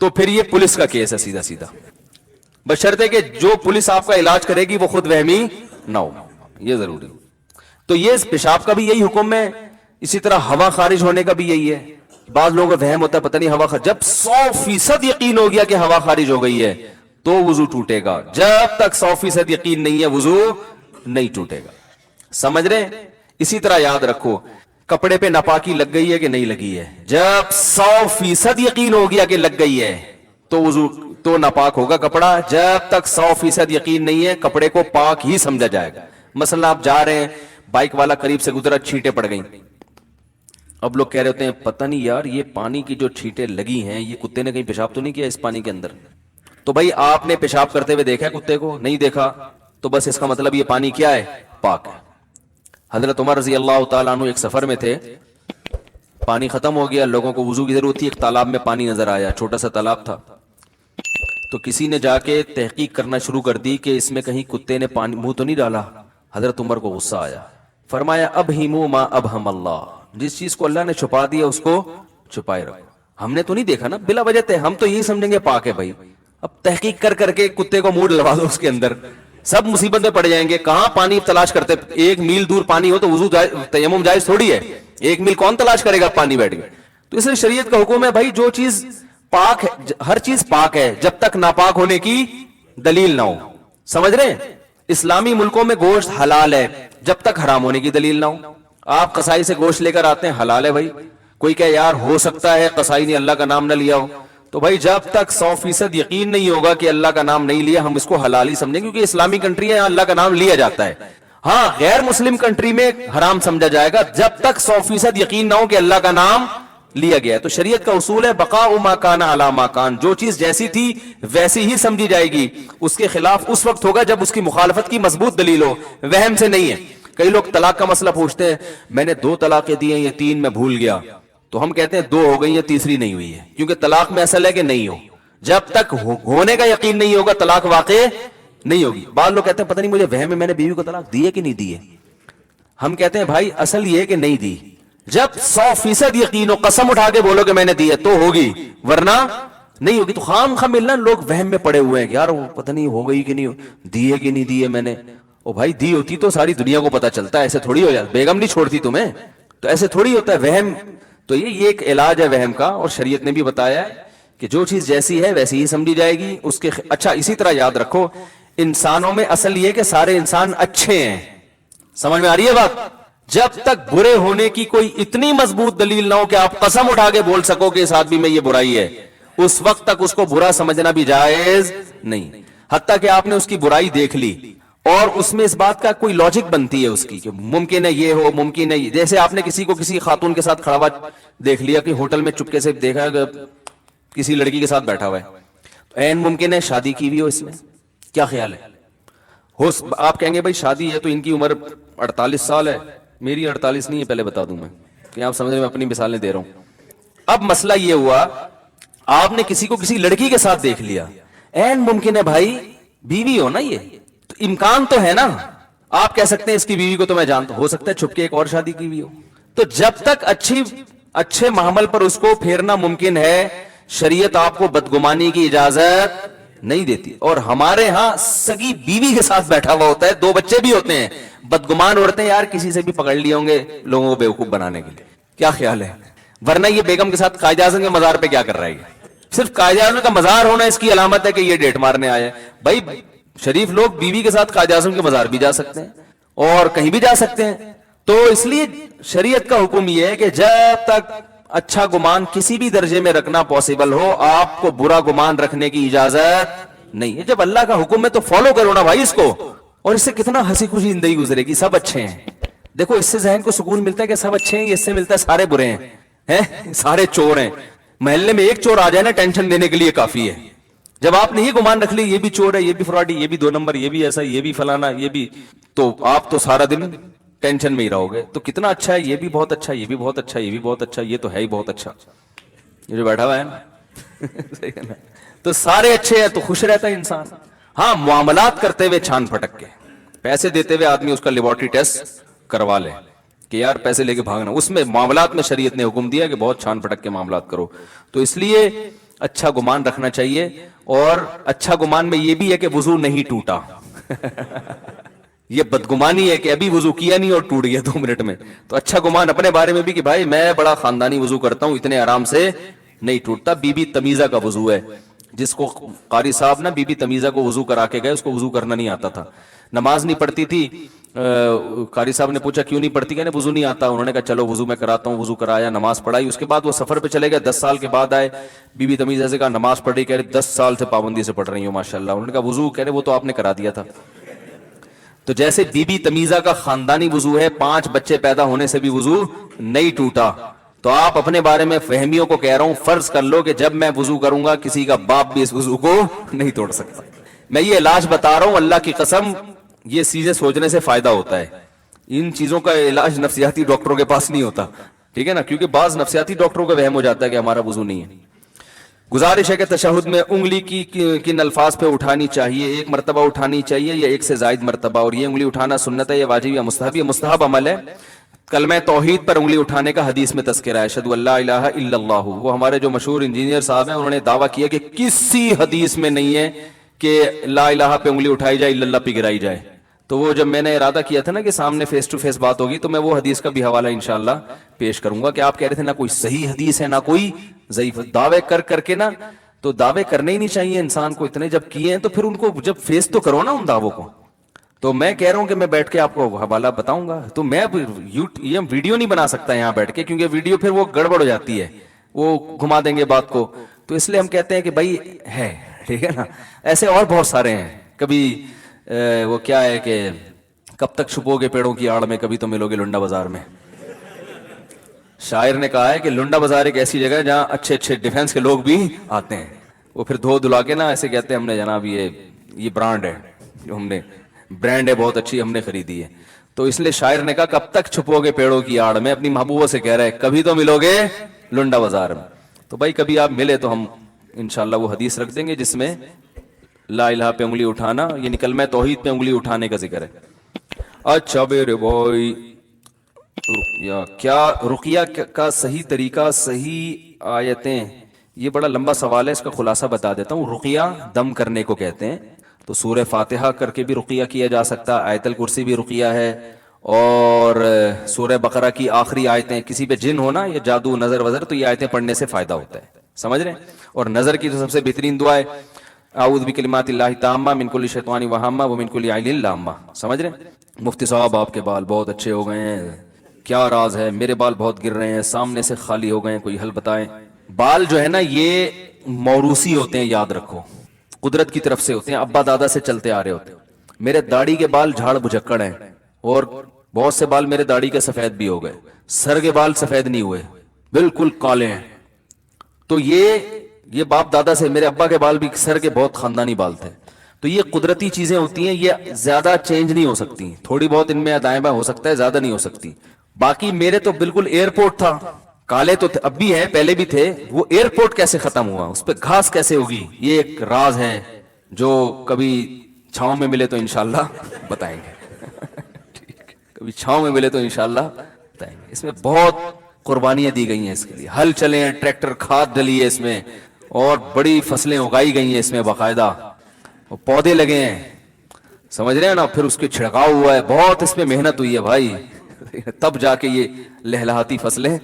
تو پھر یہ پولیس کا کیس ہے سیدھا سیدھا، بشرطے کہ جو پولیس آپ کا علاج کرے گی وہ خود وہمی نہ ہو، یہ ضروری۔ تو یہ پیشاب کا بھی یہی حکم ہے، اسی طرح ہوا خارج ہونے کا بھی یہی ہے۔ بعض لوگوں کا وہم ہوتا ہے پتہ نہیں ہوا خارج، جب 100% یقین ہو گیا کہ ہوا خارج ہو گئی ہے تو وضو ٹوٹے گا، جب تک 100% یقین نہیں ہے وضو نہیں ٹوٹے گا، سمجھ رہے ہیں؟ اسی طرح یاد رکھو کپڑے پہ ناپاکی لگ گئی ہے کہ نہیں لگی ہے، جب 100% یقین ہو گیا کہ لگ گئی ہے تو وضو تو ناپاک ہوگا کپڑا، جب تک 100% یقین نہیں ہے کپڑے کو پاک ہی سمجھا جائے گا۔ مثلا آپ جا رہے ہیں، بائک والا قریب سے گزرا، چھینٹیں پڑ گئیں، اب لوگ کہہ رہے ہوتے ہیں پتہ نہیں یار یہ پانی کی جو چھینٹیں لگی ہیں یہ کتے نے کہیں پیشاب تو نہیں کیا اس پانی کے اندر؟ تو بھائی آپ نے پیشاب کرتے ہوئے دیکھا کتے کو؟ نہیں دیکھا، تو بس اس کا مطلب یہ پانی کیا ہے؟ پاک ہے۔ حضرت عمر رضی اللہ تعالیٰ عنہ ایک سفر میں تھے، پانی ختم ہو گیا، لوگوں کو وضو کی ضرورت تھی، ایک تالاب میں پانی نظر آیا، چھوٹا سا تالاب تھا، تو کسی نے جا کے تحقیق کرنا شروع کر دی کہ اس میں کہیں کتے نے پانی منہ تو نہیں ڈالا۔ حضرت عمر کو غصہ آیا، فرمایا ابہموا ما ابہم اللہ، جس چیز کو اللہ نے چھپا دیا اس کو چھپائے رکھو، ہم نے تو نہیں دیکھا نا بلا وجہ تے، ہم تو یہی سمجھیں گے پاک ہے بھائی، اب تحقیق کر کر کے کتے کو منہ ڈلوا دو اس کے اندر، سب مصیبت میں پڑ جائیں گے۔ کہاں پانی تلاش کرتے، 1 میل دور پانی ہو تو وضو تیمم جائز تھوڑی ہے، 1 میل کون تلاش کرے گا پانی بیٹھ کے؟ تو اس لیے شریعت کا حکم ہے بھائی جو چیز پاک ہے، ہر چیز پاک ہے جب تک ناپاک ہونے کی دلیل نہ ہو، سمجھ رہے ہیں؟ اسلامی ملکوں میں گوشت حلال ہے جب تک حرام ہونے کی دلیل نہ ہو۔ آپ قصائی سے گوشت لے کر آتے ہیں، حلال ہے بھائی، کوئی کہ یار ہو سکتا ہے قصائی نے اللہ کا نام نہ لیا ہو، تو بھائی جب تک 100% یقین نہیں ہوگا کہ اللہ کا نام نہیں لیا ہم اس کو حلال ہی سمجھیں، کیونکہ اسلامی کنٹری ہے یہاں اللہ کا نام لیا جاتا ہے۔ ہاں غیر مسلم کنٹری میں حرام سمجھا جائے گا جب تک 100% یقین نہ ہو کہ اللہ کا نام لیا گیا ہے۔ تو شریعت کا اصول ہے بقاء ما کان علی ما کان، جو چیز جیسی تھی ویسی ہی سمجھی جائے گی، اس کے خلاف اس وقت ہوگا جب اس کی مخالفت کی مضبوط دلیل ہو، وہم سے نہیں ہے۔ کئی لوگ طلاق کا مسئلہ پوچھتے ہیں، میں نے 2 طلاقیں دی ہیں، یہ 3 میں بھول گیا، تو ہم کہتے ہیں 2 ہو گئی ہیں، تیسری نہیں ہوئی ہے، کیونکہ طلاق میں اصل ہے کہ نہیں ہو، جب تک ہونے کا یقین نہیں ہوگا طلاق واقع نہیں ہوگی۔ بعض لوگ کہتے ہیں پتہ نہیں مجھے وہم ہے میں نے بیوی کو طلاق دی ہے کہ نہیں دی ہے، ہم کہتے ہیں بھائی اصل یہ ہے کہ نہیں دی، جب 100% یقین ہو قسم اٹھا کے بولو کہ میں نے دی ہے تو ہوگی، ورنہ نہیں ہوگی۔ تو خام خام ملنا لوگ وہم میں پڑے ہوئے ہیں کہ یار وہ پتہ نہیں ہو گئی کہ نہیں دی ہے کہ نہیں دی ہے میں نے، او بھائی دی ہوتی تو ساری دنیا کو پتا چلتا ہے، ایسے تھوڑی ہو جاتا، بیگم نہیں چھوڑتی تمہیں، تو ایسے تھوڑی ہوتا ہے وہم۔ تو یہ ایک علاج ہے وہم کا، اور شریعت نے بھی بتایا ہے کہ جو چیز جیسی ہے ویسی ہی سمجھی جائے گی اس کے اچھا اسی طرح یاد رکھو انسانوں میں اصل یہ کہ سارے انسان اچھے ہیں، سمجھ میں آ رہی ہے بات؟ جب تک برے ہونے کی کوئی اتنی مضبوط دلیل نہ ہو کہ آپ قسم اٹھا کے بول سکو کہ اس آدمی میں یہ برائی ہے، اس وقت تک اس کو برا سمجھنا بھی جائز نہیں، حتیٰ کہ آپ نے اس کی برائی دیکھ لی اور اس میں اس بات کا کوئی لاجک بنتی ہے اس کی کہ ممکن ہے یہ ہو، ممکن ہے، جیسے آپ نے کسی کو کسی خاتون کے ساتھ کھڑا ہوا دیکھ لیا کہ ہوٹل میں چپکے سے دیکھا کہ کسی لڑکی کے ساتھ بیٹھا ہوا ہے، تو عین ممکن ہے شادی کی بھی ہو، اس میں کیا خیال ہے؟ آپ کہیں گے بھائی شادی ہے تو ان کی عمر 48 سال ہے، میری 48 نہیں ہے، پہلے بتا دوں میں کہ آپ سمجھ رہے میں اپنی مثالیں دے رہا ہوں۔ اب مسئلہ یہ ہوا آپ نے کسی کو کسی لڑکی کے ساتھ دیکھ لیا، عین ممکن ہے بھائی بیوی ہو نا، یہ تو امکان تو ہے نا، آپ کہہ سکتے ہیں اس کی بیوی کو تو میں جانتا ہوں، ہو سکتا ہے چھپ کے ایک اور شادی کی بھی ہو، تو جب تک اچھے معامل پر اس کو پھیرنا ممکن ہے شریعت آپ کو بدگمانی کی اجازت نہیں دیتی۔ اور ہمارے ہاں سگی بیوی کے ساتھ بیٹھا ہوا ہوتا ہے، 2 بچے بھی ہوتے ہیں، بدگمان اڑتے ہیں یار کسی سے بھی پکڑ لیے ہوں گے لوگوں کو بیوقوف بنانے کے لیے، کیا خیال ہے؟ ورنہ یہ بیگم کے ساتھ قائد اعظم کے مزار پہ کیا کر رہا ہے؟ صرف قائد اعظم کا مزار ہونا اس کی علامت ہے کہ یہ ڈیٹ مارنے آیا ہے۔ بھائی شریف لوگ بیوی کے ساتھ قائد اعظم کے مزار بھی جا سکتے ہیں اور کہیں بھی جا سکتے ہیں، تو اس لیے شریعت کا حکم یہ ہے کہ جب تک اچھا گمان کسی بھی درجے میں رکھنا پاسبل ہو آپ کو برا گمان رکھنے کی اجازت نہیں ہے۔ جب اللہ کا حکم ہے تو فالو کرو نا بھائی اس کو، اور اس سے کتنا ہنسی خوشی زندگی گزرے گی، سب اچھے ہیں۔ دیکھو اس سے ذہن کو سکون ملتا ہے کہ سب اچھے ہیں، اس سے ملتا ہے سارے برے ہیں، سارے چور ہیں۔ محلے میں ایک چور آ جائے نا ٹینشن دینے کے لیے کافی ہے۔ جب آپ نے یہ گمان رکھ لی یہ بھی چور ہے، یہ بھی فراڈی، یہ بھی 2 نمبر، یہ بھی ایسا، یہ بھی فلانا، یہ بھی، تو آپ تو سارا دن ٹینشن میں ہی رہو گے۔ تو کتنا اچھا ہے، یہ بھی بہت اچھا، یہ بھی بہت اچھا، یہ بھی بہت اچھا، یہ تو ہے ہی بہت اچھا، یہ جو بیٹھا ہوا ہے نا تو سارے اچھے ہیں تو خوش رہتا ہے انسان۔ ہاں معاملات کرتے ہوئے چھان پھٹک کے، پیسے دیتے ہوئے آدمی اس کا لیبارٹری ٹیسٹ کروا لے کہ یار پیسے لے کے بھاگنا، اس میں معاملات میں شریعت نے حکم دیا کہ بہت چھان پھٹک کے معاملات کرو۔ تو اس لیے اچھا گمان رکھنا چاہیے. اور اچھا گمان میں یہ بھی ہے کہ وضو نہیں ٹوٹا. یہ بدگمانی ہے کہ ابھی وضو کیا نہیں اور ٹوٹ گیا 2 منٹ میں. تو اچھا گمان اپنے بارے میں بھی کہ بھائی میں بڑا خاندانی وضو کرتا ہوں, اتنے آرام سے نہیں ٹوٹتا. بی بی تمیزہ کا وضو ہے, جس کو قاری صاحب نا بی بی تمیزہ کو وضو کرا کے گئے, اس کو وضو کرنا نہیں آتا تھا, نماز نہیں پڑھتی تھی. قاری صاحب نے پوچھا کیوں نہیں پڑھتی, کہنے وضو نہیں آتا. انہوں نے کہا چلو وضو میں کراتا ہوں, وضو کرایا, نماز پڑھائی. اس کے بعد وہ سفر پہ چلے گئے, 10 سال کے بعد آئے. بی بی تمیزہ سے کہا نماز پڑھ رہی, کہہ رہے 10 سال سے پابندی سے پڑھ رہی ہوں ماشاءاللہ. انہوں نے کہا وضو, کہہ رہے وہ تو آپ نے کرا دیا تھا. تو جیسے بی بی تمیزہ کا خاندانی وضو ہے, 5 بچے پیدا ہونے سے بھی وضو نہیں ٹوٹا. تو آپ اپنے بارے میں فہمیوں کو کہہ رہا ہوں, فرض کر لو کہ جب میں وضو کروں گا کسی کا باپ بھی اس وضو کو نہیں توڑ سکتا. میں یہ علاج بتا رہا ہوں, اللہ کی قسم یہ چیزیں سوچنے سے فائدہ ہوتا ہے. ان چیزوں کا علاج نفسیاتی ڈاکٹروں کے پاس نہیں ہوتا, ٹھیک ہے نا, کیونکہ بعض نفسیاتی ڈاکٹروں کا وہم ہو جاتا ہے کہ ہمارا وضو نہیں ہے. گزارش ہے کہ تشہد میں انگلی کی کن الفاظ پہ اٹھانی چاہیے, 1 مرتبہ اٹھانی چاہیے یا 1 سے زائد مرتبہ, اور یہ انگلی اٹھانا سنت ہے یا واجب یا مستحب؟ یہ مستحب عمل ہے. کلمہ توحید پر انگلی اٹھانے کا حدیث میں تذکرہ ہے, اشہدو ان لا الہ الا اللہ. وہ ہمارے جو مشہور انجینئر صاحب ہیں انہوں نے دعویٰ کیا کہ کسی حدیث میں نہیں ہے کہ لا الہ پہ انگلی اٹھائی جائے, الا اللہ پہ گرائی جائے. تو وہ جب میں نے ارادہ کیا تھا نا کہ سامنے فیس ٹو فیس بات ہوگی, تو میں وہ حدیث کا بھی حوالہ انشاءاللہ پیش کروں گا کہ آپ کہہ رہے تھے نہ کوئی صحیح حدیث ہے نہ کوئی ضعیف. دعوے کر کے نا, تو دعوے کرنے ہی نہیں چاہیے انسان کو, اتنے جب کیے ہیں تو پھر ان کو جب فیس تو کرو نا ان دعووں کو. تو میں کہہ رہا ہوں کہ میں بیٹھ کے آپ کو حوالہ بتاؤں گا. تو میں یہ ویڈیو نہیں بنا سکتا یہاں بیٹھ کے, کیونکہ ویڈیو پھر وہ گڑبڑ ہو جاتی ہے, وہ گھما دیں گے بات کو. تو اس لیے ہم کہتے ہیں کہ بھائی ہے, ٹھیک ہے نا. ایسے اور بہت سارے ہیں. کبھی وہ کیا ہے کہ کب تک چھپو گے پیڑوں کی آڑ میں, کبھی تو ملو گے لنڈا بازار میں. شاعر نے کہا ہے کہ لنڈا بازار ایک ایسی جگہ ہے جہاں اچھے اچھے ڈیفنس کے لوگ بھی آتے ہیں. وہ پھر دھو دھلا کے نا ایسے کہتے ہیں ہم نے جناب یہ برانڈ ہے, جو ہم نے برانڈ ہے بہت اچھی, ہم نے خریدی ہے. تو اس لیے شاعر نے کہا کب تک چھپو گے پیڑوں کی آڑ میں, اپنی محبوبوں سے کہہ رہے کبھی تو ملو گے لنڈا بازار میں. تو بھائی کبھی آپ ملے تو ہم انشاءاللہ وہ حدیث رکھ دیں گے جس میں لا الہ پہ انگلی اٹھانا یعنی کلمہ توحید پہ انگلی اٹھانے کا ذکر ہے. اچھا میرے بھائی, کیا رقیہ کا صحیح طریقہ, صحیح آیتیں؟ یہ بڑا لمبا سوال ہے, اس کا خلاصہ بتا دیتا ہوں. رقیہ دم کرنے کو کہتے ہیں. تو سورہ فاتحہ کر کے بھی رقیہ کیا جا سکتا, آیت الکرسی بھی رقیہ ہے, اور سورہ بقرہ کی آخری آیتیں, کسی پہ جن ہونا یا جادو نظر وزر, تو یہ آیتیں پڑھنے سے فائدہ ہوتا ہے, سمجھ رہے ہیں. اور نظر کی تو سب سے بہترین دعا ہے اعوذ بکلمات اللہ التامہ من کل شیطان وہامہ ومن کل عین لامہ, سمجھ رہے ہیں. مفتی صاحب آپ کے بال بہت اچھے ہو گئے ہیں, کیا راز ہے؟ میرے بال بہت گر رہے ہیں, سامنے سے خالی ہو گئے ہیں, کوئی حل بتائیں. بال جو ہے نا یہ موروثی ہوتے ہیں, یاد رکھو, قدرت کی طرف سے ہوتے ہیں, ابا دادا سے چلتے آ رہے ہوتے ہیں. میرے داڑھی کے بال جھاڑ بجھکڑ ہیں, اور بہت سے بال میرے داڑھی کے سفید بھی ہو گئے, سر کے بال سفید نہیں ہوئے, بالکل کالے ہیں. تو یہ باپ دادا سے, میرے ابا کے بال بھی سر کے بہت خاندانی بال تھے. تو یہ قدرتی چیزیں ہوتی ہیں, یہ زیادہ چینج نہیں ہو سکتی, تھوڑی بہت ان میں ادائیں بائیں ہو سکتا ہے, زیادہ نہیں ہو سکتی. باقی میرے تو بالکل ایئرپورٹ تھا, کالے تو اب بھی ہیں, پہلے بھی تھے. وہ ایئرپورٹ کیسے ختم ہوا, اس پہ گھاس کیسے ہوگی, یہ ایک راز ہے جو کبھی چھاؤں میں ملے تو انشاءاللہ بتائیں گے. کبھی چھاؤں میں ملے تو انشاءاللہ بتائیں گے. اس میں بہت قربانیاں دی گئی ہیں اس کے لیے, ہل چلے ہیں, ٹریکٹر, کھاد ڈلی ہے اس میں, اور بڑی فصلیں اگائی گئی ہیں اس میں باقاعدہ, پودے لگے ہیں, سمجھ رہے ہیں نا. پھر اس کے چھڑکاؤ ہوا ہے, بہت اس میں محنت ہوئی ہے بھائی, تب جا کے یہ لہلہاتی فصلیں.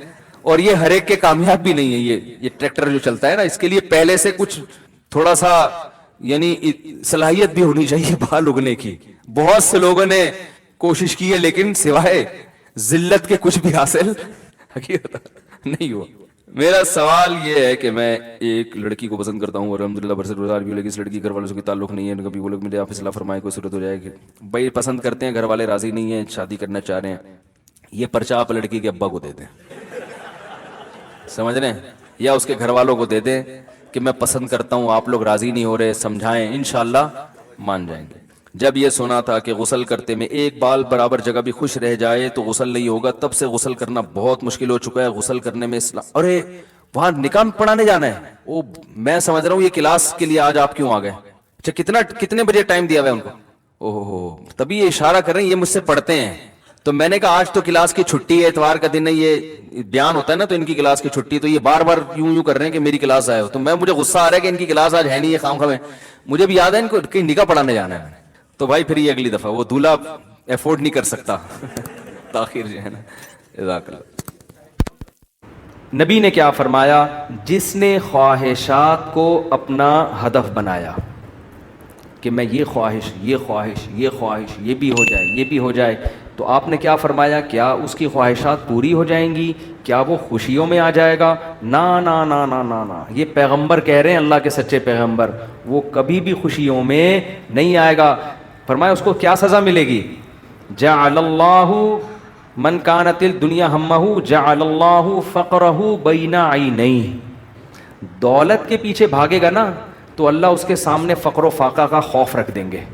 اور یہ ہر ایک کے کامیاب بھی نہیں ہے. یہ ٹریکٹر جو چلتا ہے نا, اس کے لیے پہلے سے کچھ تھوڑا سا یعنی صلاحیت بھی ہونی چاہیے بال اگنے کی. بہت سے لوگوں نے کوشش کی ہے لیکن سوائے ذلت کے کچھ بھی حاصل نہیں ہوا. میرا سوال یہ ہے کہ میں ایک لڑکی کو پسند کرتا ہوں اور الحمدللہ برسر گزار بھی ہوں, لیکن اس لڑکی گھر والوں سے کوئی تعلق نہیں ہے. کبھی وہ لوگ مجھے آپ اصلاح فرمائے, کوئی صورت ہو جائے کہ بھائی پسند کرتے ہیں, گھر والے راضی نہیں ہیں, شادی کرنا چاہ رہے ہیں, یہ پرچہ آپ لڑکی کے ابا کو دے دیں, سمجھ رہے ہیں, یا اس کے گھر والوں کو دے دیں کہ میں پسند کرتا ہوں, آپ لوگ راضی نہیں ہو رہے, سمجھائیں, انشاءاللہ مان جائیں گے. جب یہ سنا تھا کہ غسل کرتے میں ایک بال برابر جگہ بھی خوش رہ جائے تو غسل نہیں ہوگا, تب سے غسل کرنا بہت مشکل ہو چکا ہے. غسل کرنے میں اسلام, ارے وہاں نکاح پڑھانے جانا ہے, وہ میں سمجھ رہا ہوں یہ کلاس کے لیے آج آپ کیوں آ گئے. اچھا کتنے بجے ٹائم دیا ہوا ہے ان کو, اوہ تبھی یہ اشارہ کر رہے ہیں یہ مجھ سے پڑھتے ہیں, تو میں نے کہا آج تو کلاس کی چھٹی ہے, اتوار کا دن ہے, یہ بیان ہوتا ہے نا, تو ان کی کلاس کی چھٹی, تو یہ بار بار یوں کر رہے ہیں کہ میری کلاس آئے ہو. تو مجھے غصہ آ رہا ہے کہ ان کی کلاس آج ہے نہیں, یہ خام خواہ. مجھے بھی یاد ہے ان کو کہیں نکاح پڑھانے جانا ہے. تو بھائی پھر یہ اگلی دفعہ, وہ دولہا افورڈ نہیں کر سکتا تاخیر جو ہے نا. جزاک اللہ. نبی نے کیا فرمایا؟ جس نے خواہشات کو اپنا ہدف بنایا کہ میں یہ خواہش, یہ خواہش, یہ خواہش, یہ بھی ہو جائے, یہ بھی ہو جائے, تو آپ نے کیا فرمایا؟ کیا اس کی خواہشات پوری ہو جائیں گی؟ کیا وہ خوشیوں میں آ جائے گا؟ نا نا نا نا نا نا. یہ پیغمبر کہہ رہے ہیں, اللہ کے سچے پیغمبر, وہ کبھی بھی خوشیوں میں نہیں آئے گا. فرمایا اس کو کیا سزا ملے گی؟ جعل اللہ من کانت الدنیا ہمہ جعل اللہ فقرہ بین عینیہ. دولت کے پیچھے بھاگے گا نا تو اللہ اس کے سامنے فقر و فاقہ کا خوف رکھ دیں گے.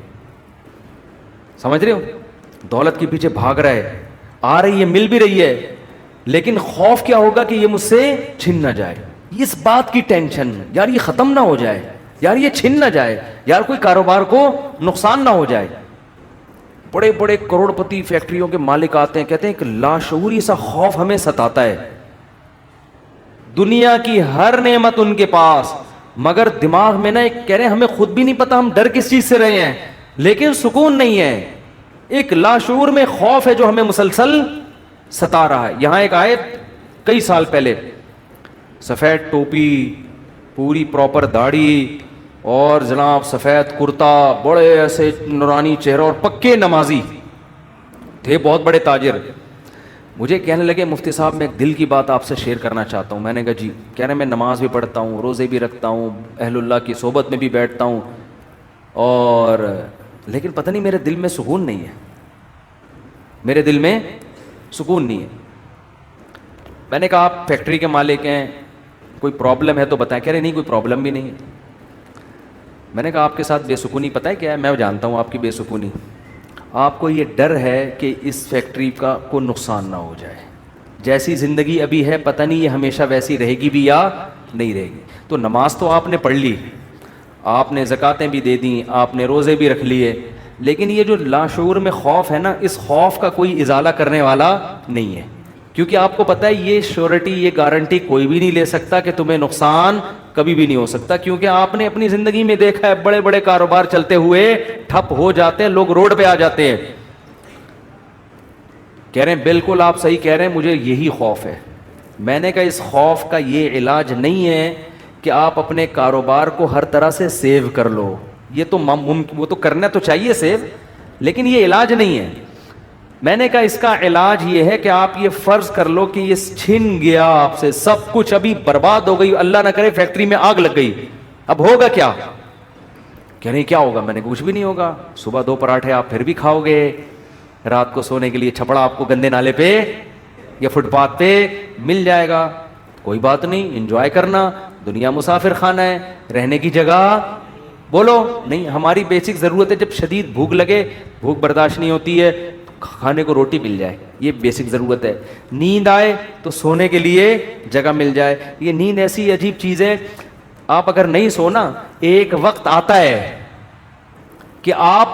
سمجھ رہے ہو؟ دولت کے پیچھے بھاگ رہا ہے, آ رہی ہے, مل بھی رہی ہے, لیکن خوف کیا ہوگا کہ یہ مجھ سے چھن نہ جائے. اس بات کی ٹینشن, یار یہ ختم نہ ہو جائے, یار یہ چھن نہ جائے, یار کوئی کاروبار کو نقصان نہ ہو جائے. بڑے بڑے کروڑ پتی فیکٹریوں کے مالک آتے ہیں, کہتے ہیں کہ لاشعوری سا خوف ہمیں ستاتا ہے. دنیا کی ہر نعمت ان کے پاس, مگر دماغ میں نا ایک کہہ رہے ہیں ہمیں خود بھی نہیں پتا ہم ڈر کس چیز سے رہے ہیں, لیکن سکون نہیں ہے. ایک لاشعور میں خوف ہے جو ہمیں مسلسل ستا رہا ہے. یہاں ایک آیت کئی سال پہلے, سفید ٹوپی, پوری پراپر داڑھی, اور جناب سفید کرتا, بڑے ایسے نورانی چہرہ, اور پکے نمازی تھے, بہت بڑے تاجر. مجھے کہنے لگے مفتی صاحب میں ایک دل کی بات آپ سے شیئر کرنا چاہتا ہوں. میں نے کہا جی. کہہ رہے میں نماز بھی پڑھتا ہوں, روزے بھی رکھتا ہوں, اہل اللہ کی صحبت میں بھی بیٹھتا ہوں, اور لیکن پتہ نہیں میرے دل میں سکون نہیں ہے, میرے دل میں سکون نہیں ہے. میں نے کہا آپ فیکٹری کے مالک ہیں, کوئی پرابلم ہے تو بتائیں. کہہ رہے نہیں کوئی پرابلم بھی نہیں ہے. میں نے کہا آپ کے ساتھ بے سکونی پتہ ہے کیا ہے؟ میں جانتا ہوں آپ کی بے سکونی, آپ کو یہ ڈر ہے کہ اس فیکٹری کا کوئی نقصان نہ ہو جائے. جیسی زندگی ابھی ہے پتہ نہیں یہ ہمیشہ ویسی رہے گی بھی یا نہیں رہے گی. تو نماز تو آپ نے پڑھ لی, آپ نے زکاتیں بھی دے دیں, آپ نے روزے بھی رکھ لیے, لیکن یہ جو لاشعور میں خوف ہے نا, اس خوف کا کوئی ازالہ کرنے والا نہیں ہے. کیونکہ آپ کو پتہ ہے یہ شیورٹی, یہ گارنٹی کوئی بھی نہیں لے سکتا کہ تمہیں نقصان کبھی بھی نہیں ہو سکتا. کیونکہ آپ نے اپنی زندگی میں دیکھا ہے بڑے بڑے کاروبار چلتے ہوئے ٹھپ ہو جاتے ہیں, لوگ روڈ پہ آ جاتے ہیں. کہہ رہے ہیں بالکل آپ صحیح کہہ رہے ہیں, مجھے یہی خوف ہے. میں نے کہا اس خوف کا یہ علاج نہیں ہے کہ آپ اپنے کاروبار کو ہر طرح سے سیو کر لو. یہ تو وہ تو کرنا تو چاہیے سیو, لیکن یہ علاج نہیں ہے. میں نے کہا اس کا علاج یہ ہے کہ آپ یہ فرض کر لو کہ یہ چھن گیا آپ سے سب کچھ, ابھی برباد ہو گئی, اللہ نہ کرے فیکٹری میں آگ لگ گئی, اب ہوگا کیا؟ کہہ نہیں کیا ہوگا؟ میں نے کچھ بھی نہیں ہوگا. صبح 2 پراٹھے آپ پھر بھی کھاؤ گے, رات کو سونے کے لیے چھپڑا آپ کو گندے نالے پہ یا فٹ پاتھ پہ مل جائے گا. کوئی بات نہیں, انجوائے کرنا. دنیا مسافر خانہ ہے, رہنے کی جگہ بولو نہیں. ہماری بیسک ضرورت ہے, جب شدید بھوک لگے, بھوک برداشت نہیں ہوتی ہے, کھانے کو روٹی مل جائے, یہ بیسک ضرورت ہے. نیند آئے تو سونے کے لیے جگہ مل جائے. یہ نیند ایسی عجیب چیز ہے, آپ اگر نہیں سونا, ایک وقت آتا ہے کہ آپ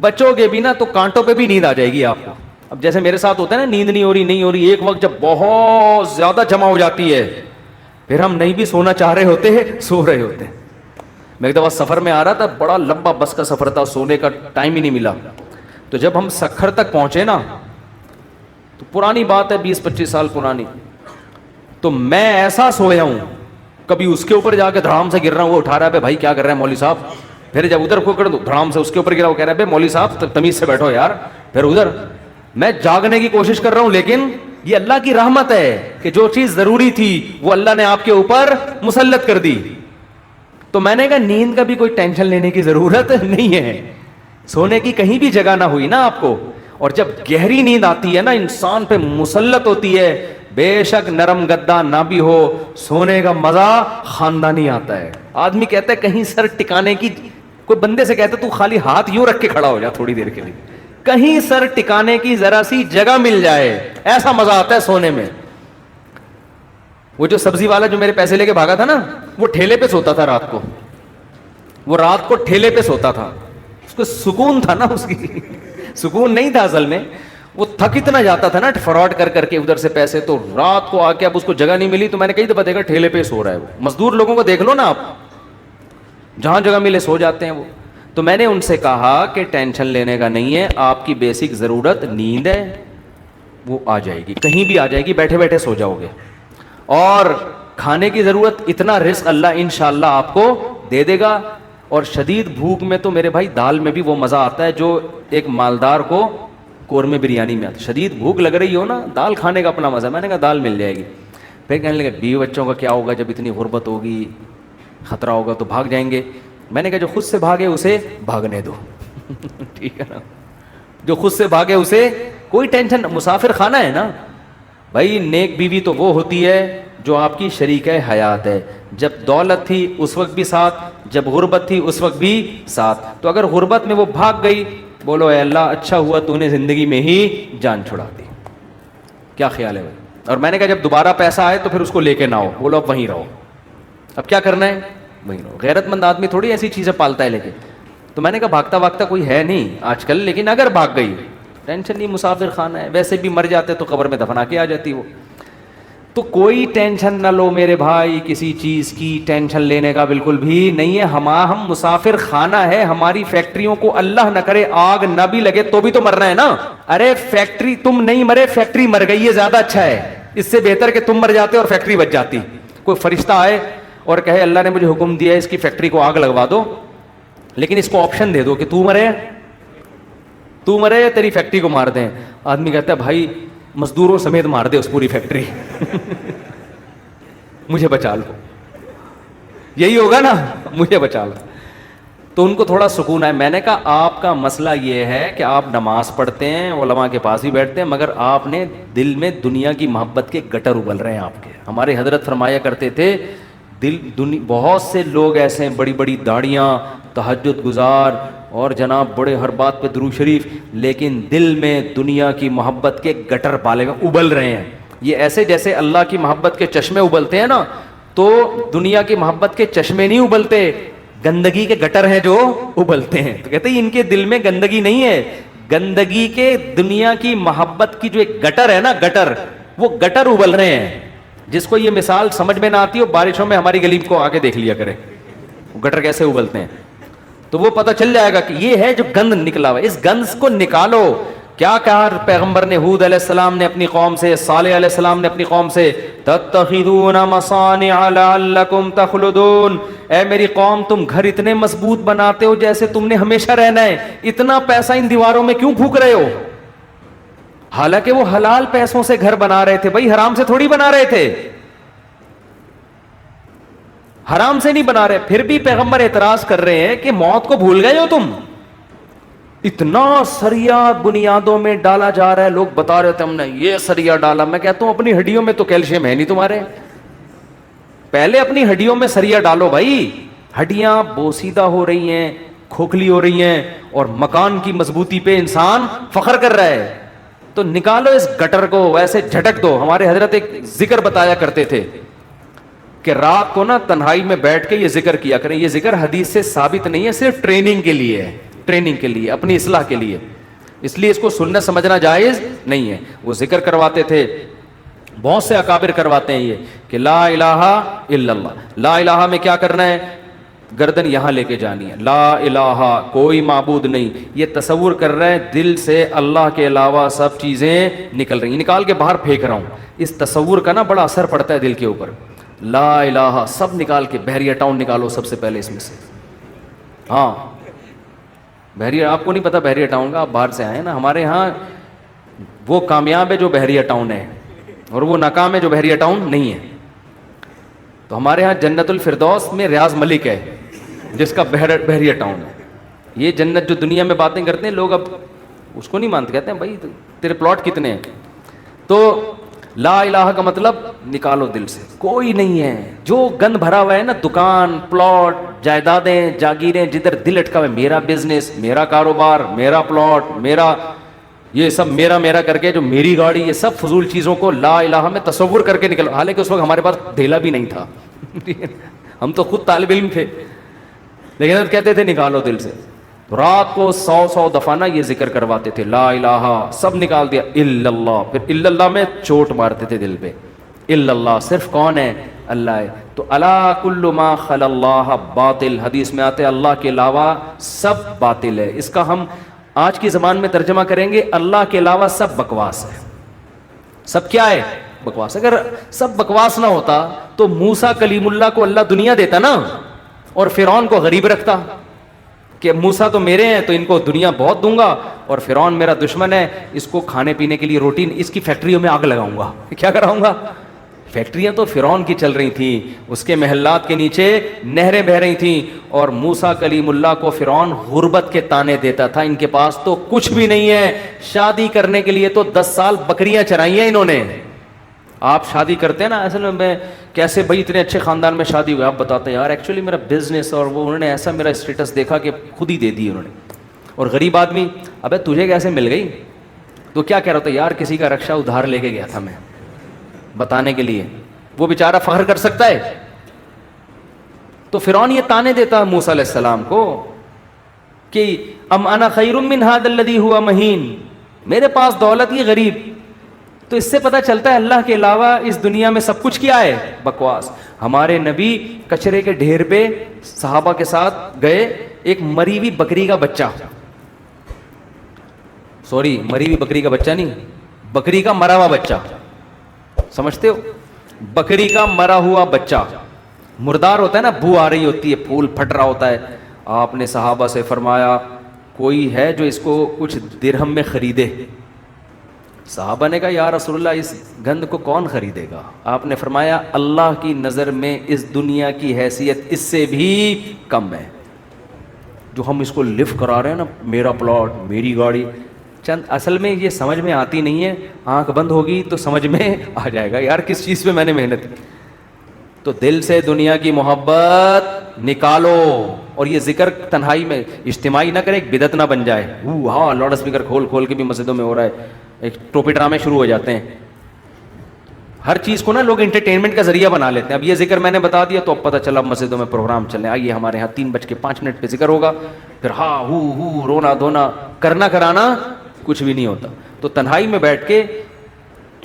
بچو گے بھی نا تو کانٹوں پہ بھی نیند آ جائے گی آپ کو. اب جیسے میرے ساتھ ہوتا ہے نا, نیند نہیں ہو رہی, ایک وقت جب بہت زیادہ جمع ہو جاتی ہے, پھر ہم نہیں بھی سونا چاہ رہے ہوتے ہیں, سو رہے ہوتے ہیں. میں ایک دفعہ سفر میں آ رہا تھا, بڑا لمبا بس کا سفر تھا, سونے کا ٹائم ہی نہیں ملا. تو جب ہم سکھر تک پہنچے نا, تو پرانی بات ہے 20-25 سال پرانی, تو میں ایسا سویا ہوں, کبھی اس کے اوپر جا کے دھڑام سے گر رہا ہوں, وہ اٹھا رہا ہے بے بھائی کیا کر رہے ہیں مولوی صاحب, پھر جب ادھر کو کر دو دھڑام سے اس کے اوپر گرا, وہ کہہ رہا ہے بے مولوی صاحب تمیز سے بیٹھو یار, پھر ادھر. میں جاگنے کی کوشش کر رہا ہوں, لیکن یہ اللہ کی رحمت ہے کہ جو چیز ضروری تھی وہ اللہ نے آپ کے اوپر مسلط کر دی. تو میں نے کہا نیند کا بھی کوئی ٹینشن لینے کی ضرورت نہیں ہے, سونے کی کہیں بھی جگہ نہ ہوئی نا آپ کو. اور جب گہری نیند آتی ہے نا, انسان پہ مسلط ہوتی ہے, بے شک نرم گدا نہ بھی ہو, سونے کا مزہ خاندانی آتا ہے. آدمی کہتا ہے کہیں سر ٹکانے کی, کوئی بندے سے کہتا ہے تو خالی ہاتھ یوں رکھ کے کھڑا ہو جا تھوڑی دیر کے لیے, کہیں سر ٹکانے کی ذرا سی جگہ مل جائے, ایسا مزہ آتا ہے سونے میں. وہ جو سبزی والا جو میرے پیسے لے کے بھاگا تھا نا, وہ ٹھیلے پہ سوتا تھا رات کو, وہ رات کو ٹھیلے پہ سوتا تھا. اس کو سکون تھا نا, اس کی سکون نہیں تھا اصل میں, وہ تھک اتنا جاتا تھا نا فراڈ کر کر کے ادھر سے پیسے, تو رات کو آ کے اب اس کو جگہ نہیں ملی تو میں نے کئی دفعہ دیکھا ٹھیلے پہ سو رہا ہے وہ. مزدور لوگوں کو دیکھ لو نا آپ, جہاں جگہ ملے سو جاتے ہیں وہ. تو میں نے ان سے کہا کہ ٹینشن لینے کا نہیں ہے, آپ کی بیسک ضرورت نیند ہے, وہ آ جائے گی, کہیں بھی آ جائے گی, بیٹھے بیٹھے سو جاؤ گے. اور کھانے کی ضرورت, اتنا رزق اللہ انشاءاللہ آپ کو دے دے گا. اور شدید بھوک میں تو میرے بھائی دال میں بھی وہ مزہ آتا ہے جو ایک مالدار کو قورمے بریانی میں آتا ہے. شدید بھوک لگ رہی ہو نا, دال کھانے کا اپنا مزہ. میں نے کہا دال مل جائے گی. پھر کہنے لگے بیوی بچوں کا کیا ہوگا جب اتنی غربت ہوگی, خطرہ ہوگا تو بھاگ جائیں گے. میں نے کہا جو خود سے بھاگے اسے بھاگنے دو. ٹھیک ہے نا, جو خود سے بھاگے اسے کوئی ٹینشن. مسافر خانہ ہے نا بھائی. نیک بیوی تو وہ ہوتی ہے جو آپ کی شریک حیات ہے. جب دولت تھی اس وقت بھی ساتھ, جب غربت تھی اس وقت بھی ساتھ. تو اگر غربت میں وہ بھاگ گئی, بولو اے اللہ اچھا ہوا تو نے زندگی میں ہی جان چھڑا دی. کیا خیال ہے بھائی؟ اور میں نے کہا جب دوبارہ پیسہ آئے تو پھر اس کو لے کے نہ ہو, بولو اب وہیں رہو. اب کیا کرنا ہے, وہیں رہو. غیرت مند آدمی تھوڑی ایسی چیزیں پالتا ہے لے کے. تو میں نے کہا بھاگتا بھاگتا کوئی ہے نہیں آج کل, لیکن اگر بھاگ گئی ٹینشن نہیں, مسافر خانہ ہے, ویسے بھی مر جاتے تو قبر میں دفنا کے آ جاتی وہ. تو کوئی ٹینشن نہ لو میرے بھائی, کسی چیز کی ٹینشن لینے کا بالکل بھی نہیں ہے. ہم مسافر خانہ ہے. ہماری فیکٹریوں کو اللہ نہ کرے آگ نہ بھی لگے تو بھی تو مرنا ہے نا. ارے فیکٹری تم نہیں مرے, فیکٹری مر گئی, یہ زیادہ اچھا ہے. اس سے بہتر کہ تم مر جاتے اور فیکٹری بچ جاتی. کوئی فرشتہ آئے اور کہے اللہ نے مجھے حکم دیا ہے اس کی فیکٹری کو آگ لگوا دو, لیکن اس کو آپشن دے دو کہ تو مرے یا تیری فیکٹری کو مار دیں. آدمی کہتا ہے بھائی مزدوروں سمیت مار دے اس پوری فیکٹری, مجھے بچا لو. یہی ہوگا نا, مجھے بچا لو. تو ان کو تھوڑا سکون ہے. میں نے کہا آپ کا مسئلہ یہ ہے کہ آپ نماز پڑھتے ہیں, علماء کے پاس ہی بیٹھتے ہیں, مگر آپ نے دل میں دنیا کی محبت کے گٹر ابل رہے ہیں آپ کے. ہمارے حضرت فرمایا کرتے تھے بہت سے لوگ ایسے ہیں, بڑی بڑی داڑیاں, تہجد گزار اور جناب بڑے ہر بات پہ درود شریف, لیکن دل میں دنیا کی محبت کے گٹر پالے ہوئے ابل رہے ہیں. یہ ایسے جیسے اللہ کی محبت کے چشمے ابلتے ہیں نا, تو دنیا کی محبت کے چشمے نہیں ابلتے, گندگی کے گٹر ہیں جو ابلتے ہیں. تو کہتے ہیں ان کے دل میں گندگی نہیں ہے, گندگی کے دنیا کی محبت کی جو ایک گٹر ہے نا, گٹر, وہ گٹر ابل رہے ہیں. جس کو یہ مثال سمجھ میں نہ آتی ہو, بارشوں میں ہماری گلی کو آ کے دیکھ لیا کرے گٹر کیسے ابلتے ہیں, تو وہ پتہ چل جائے گا کہ یہ ہے جو گند نکلا ہوا ہے. اس گند کو نکالو. کیا کہا پیغمبر نے ہود علیہ السلام نے اپنی قوم سے, صالح علیہ السلام نے اپنی قوم سے, تتخذون مصانع لعلکم تخلدون. اے میری قوم تم گھر اتنے مضبوط بناتے ہو جیسے تم نے ہمیشہ رہنا ہے, اتنا پیسہ ان دیواروں میں کیوں پھونک رہے ہو؟ حالانکہ وہ حلال پیسوں سے گھر بنا رہے تھے بھائی, حرام سے تھوڑی بنا رہے تھے, حرام سے نہیں بنا رہے. پھر بھی پیغمبر اعتراض کر رہے ہیں کہ موت کو بھول گئے ہو تم, اتنا سریا بنیادوں میں ڈالا جا رہا ہے. لوگ بتا رہے تھے ہم نے یہ سریا ڈالا. میں کہتا ہوں اپنی ہڈیوں میں تو کیلشیم ہے نہیں تمہارے, پہلے اپنی ہڈیوں میں سریا ڈالو بھائی. ہڈیاں بوسیدہ ہو رہی ہیں, کھوکھلی ہو رہی ہیں, اور مکان کی مضبوطی پہ انسان فخر کر رہا ہے. تو نکالو اس گٹر کو, ویسے جھٹک دو. ہمارے حضرت ایک ذکر بتایا کرتے تھے کہ رات کو نا تنہائی میں بیٹھ کے یہ ذکر کیا کریں. یہ ذکر حدیث سے ثابت نہیں ہے, صرف ٹریننگ کے لیے ہے, ٹریننگ کے لیے, اپنی اصلاح کے لیے. اس لیے اس کو سنت سمجھنا جائز نہیں ہے. وہ ذکر کرواتے تھے, بہت سے اکابر کرواتے ہیں یہ کہ لا الہ الا اللہ. لا الہ میں کیا کرنا ہے؟ گردن یہاں لے کے جانی ہے. لا الہ کوئی معبود نہیں, یہ تصور کر رہے ہیں دل سے اللہ کے علاوہ سب چیزیں نکل رہی ہیں, نکال کے باہر پھینک رہا ہوں. اس تصور کا نا بڑا اثر پڑتا ہے دل کے اوپر. لا الہ سب نکال کے, بحریہ ٹاؤن نکالو سب سے پہلے اس میں سے. ہاں بحریہ, آپ کو نہیں پتا بحریہ ٹاؤن کا, آپ باہر سے آئے نا. ہمارے ہاں وہ کامیاب ہے جو بحریہ ٹاؤن ہے, اور وہ ناکام ہے جو بحریہ ٹاؤن نہیں ہے. تو ہمارے ہاں جنت الفردوس میں ریاض ملک ہے جس کا بحریہ ٹاؤن ہے. یہ جنت جو دنیا میں باتیں کرتے ہیں لوگ, اب اس کو نہیں مانتے, کہتے ہیں بھائی تیرے پلاٹ کتنے ہیں. تو لا الہ کا مطلب نکالو دل سے, کوئی نہیں ہے. جو گند بھرا ہوا ہے نا, دکان, پلاٹ, جائیدادیں, جاگیریں, جدھر دل اٹکا ہوا ہے, میرا بزنس, میرا کاروبار, میرا پلاٹ, میرا یہ سب میرا میرا کر کے, جو میری گاڑی, یہ سب فضول چیزوں کو لا الہ میں تصور کر کے نکلو. حالانکہ اس وقت ہمارے پاس دھیلا بھی نہیں تھا, ہم تو خود طالب علم تھے, لیکن کہتے تھے نکالو دل سے. رات کو 100 دفعہ نا یہ ذکر کرواتے تھے، لا الہ، سب نکال دیا الا اللہ، پھر الا اللہ میں چوٹ مارتے تھے دل پہ، الا اللہ صرف کون ہے؟ اللہ ہے۔ تو الا کل ما خل اللہ باطل، حدیث میں آتے اللہ کے علاوہ سب باطل ہے۔ اس کا ہم آج کی زبان میں ترجمہ کریں گے، اللہ کے علاوہ سب بکواس ہے۔ سب کیا ہے؟ بکواس۔ اگر سب بکواس نہ ہوتا تو موسیٰ کلیم اللہ کو اللہ دنیا دیتا نا، اور فرعون کو غریب رکھتا کہ موسیٰ تو میرے ہیں تو ان کو دنیا بہت دوں گا، اور فرعون میرا دشمن ہے، اس کو کھانے پینے کے لیے روٹی، اس کی فیکٹریوں میں آگ لگاؤں گا۔ کیا کراؤں گا؟ فیکٹریاں تو فرعون کی چل رہی تھیں، اس کے محلات کے نیچے نہریں بہہ رہی تھیں، اور موسیٰ کلیم اللہ کو فرعون غربت کے تانے دیتا تھا، ان کے پاس تو کچھ بھی نہیں ہے، شادی کرنے کے لیے تو 10 سال بکریاں چرائی ہیں انہوں نے۔ آپ شادی کرتے ہیں نا، اصل میں کیسے بھائی اتنے اچھے خاندان میں شادی ہوئی، آپ بتاتے ہیں یار ایکچولی میرا بزنس، اور وہ انہوں نے ایسا میرا اسٹیٹس دیکھا کہ خود ہی دے دی انہوں نے۔ اور غریب آدمی، ابے تجھے کیسے مل گئی؟ تو کیا کہہ رہا تھا؟ یار کسی کا رکشہ ادھار لے کے گیا تھا میں بتانے کے لیے، وہ بیچارہ فخر کر سکتا ہے؟ تو فرعون یہ تانے دیتا موسیٰ علیہ السلام کو کہ ام انا خیر من ھذا الذی ھوا مہین، میرے پاس دولت یہ غریب۔ تو اس سے پتہ چلتا ہے اللہ کے علاوہ اس دنیا میں سب کچھ کیا ہے؟ بکواس۔ ہمارے نبی کچرے کے ڈھیر پہ صحابہ کے ساتھ گئے، ایک مری ہوئی بکری کا بچہ، سوری مری ہوئی بکری کا بچہ نہیں، بکری کا مرا ہوا بچہ، سمجھتے ہو؟ بکری کا مرا ہوا بچہ مردار ہوتا ہے نا، بو آ رہی ہوتی ہے، پھول پھٹ رہا ہوتا ہے۔ آپ نے صحابہ سے فرمایا کوئی ہے جو اس کو کچھ درہم میں خریدے؟ صحابہ نے کہا یا رسول اللہ اس گند کو کون خریدے گا؟ آپ نے فرمایا اللہ کی نظر میں اس دنیا کی حیثیت اس سے بھی کم ہے۔ جو ہم اس کو لفٹ کرا رہے ہیں نا، میرا پلاٹ، میری گاڑی، چند اصل میں یہ سمجھ میں آتی نہیں ہے، آنکھ بند ہوگی تو سمجھ میں آ جائے گا یار کس چیز پہ میں نے محنت کی۔ تو دل سے دنیا کی محبت نکالو، اور یہ ذکر تنہائی میں اجتماعی نہ کرے، ایک بدعت نہ بن جائے۔ ہاں لاؤڈ اسپیکر کھول کے بھی مسجدوں میں ہو رہا ہے، ایک ٹوپی ڈرامے شروع ہو جاتے ہیں، ہر چیز کو نا لوگ انٹرٹینمنٹ کا ذریعہ بنا لیتے ہیں۔ اب یہ ذکر میں نے بتا دیا تو اب پتہ چلا مسجدوں میں پروگرام چلنے، آئیے ہمارے یہاں 3:05 پہ ذکر ہوگا، پھر ہاں ہو رونا دھونا کرنا کرانا کچھ بھی نہیں ہوتا۔ تو تنہائی میں بیٹھ کے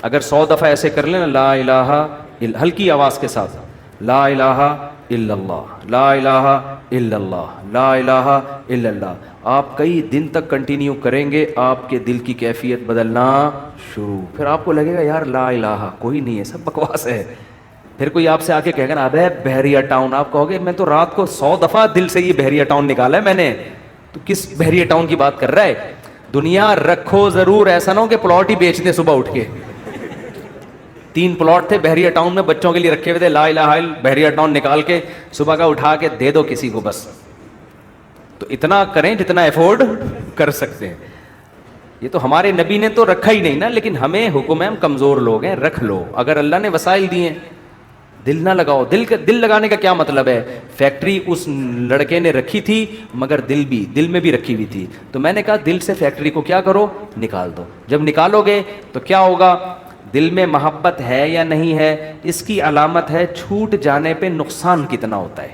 اگر 100 دفعہ ایسے کر لیں، لا الہ ہلکی آواز کے ساتھ، لا الہ الا اللہ، لا الہ الا اللہ، لا الہ الا اللہ، آپ کئی دن تک کنٹینیو کریں گے، آپ کے دل کی کیفیت بدلنا شروع، پھر آپ کو لگے گا یار لا الہ کوئی نہیں ہے، سب بکواس ہے۔ پھر کوئی آپ سے آ کے کہے گا نا ابے بحریہ ٹاؤن، آپ کہو گے میں تو رات کو 100 دفعہ دل سے یہ بحریہ ٹاؤن نکالا ہے میں نے، تو کس بحریہ ٹاؤن کی بات کر رہا ہے؟ دنیا رکھو ضرور، ایسا نہ ہو کہ پلاٹ ہی بیچ دیں صبح اٹھ کے۔ 3 پلاٹ تھے بحریہ ٹاؤن میں بچوں کے لیے رکھے ہوئے تھے، لا الہ الا بحریہ ٹاؤن نکال کے صبح کا اٹھا کے دے دو کسی کو بس۔ تو اتنا کریں جتنا افورڈ کر سکتے ہیں۔ یہ تو ہمارے نبی نے تو رکھا ہی نہیں نا، لیکن ہمیں حکم ہے، ہم کمزور لوگ ہیں، رکھ لو اگر اللہ نے وسائل دیے ہیں۔ دل نہ لگاؤ، دل لگانے کا کیا مطلب ہے؟ فیکٹری اس لڑکے نے رکھی تھی مگر دل میں بھی رکھی ہوئی تھی، تو میں نے کہا دل سے فیکٹری کو کیا کرو؟ نکال دو۔ جب نکالو گے تو کیا ہوگا؟ دل میں محبت ہے یا نہیں ہے، اس کی علامت ہے چھوٹ جانے پہ نقصان کتنا ہوتا ہے۔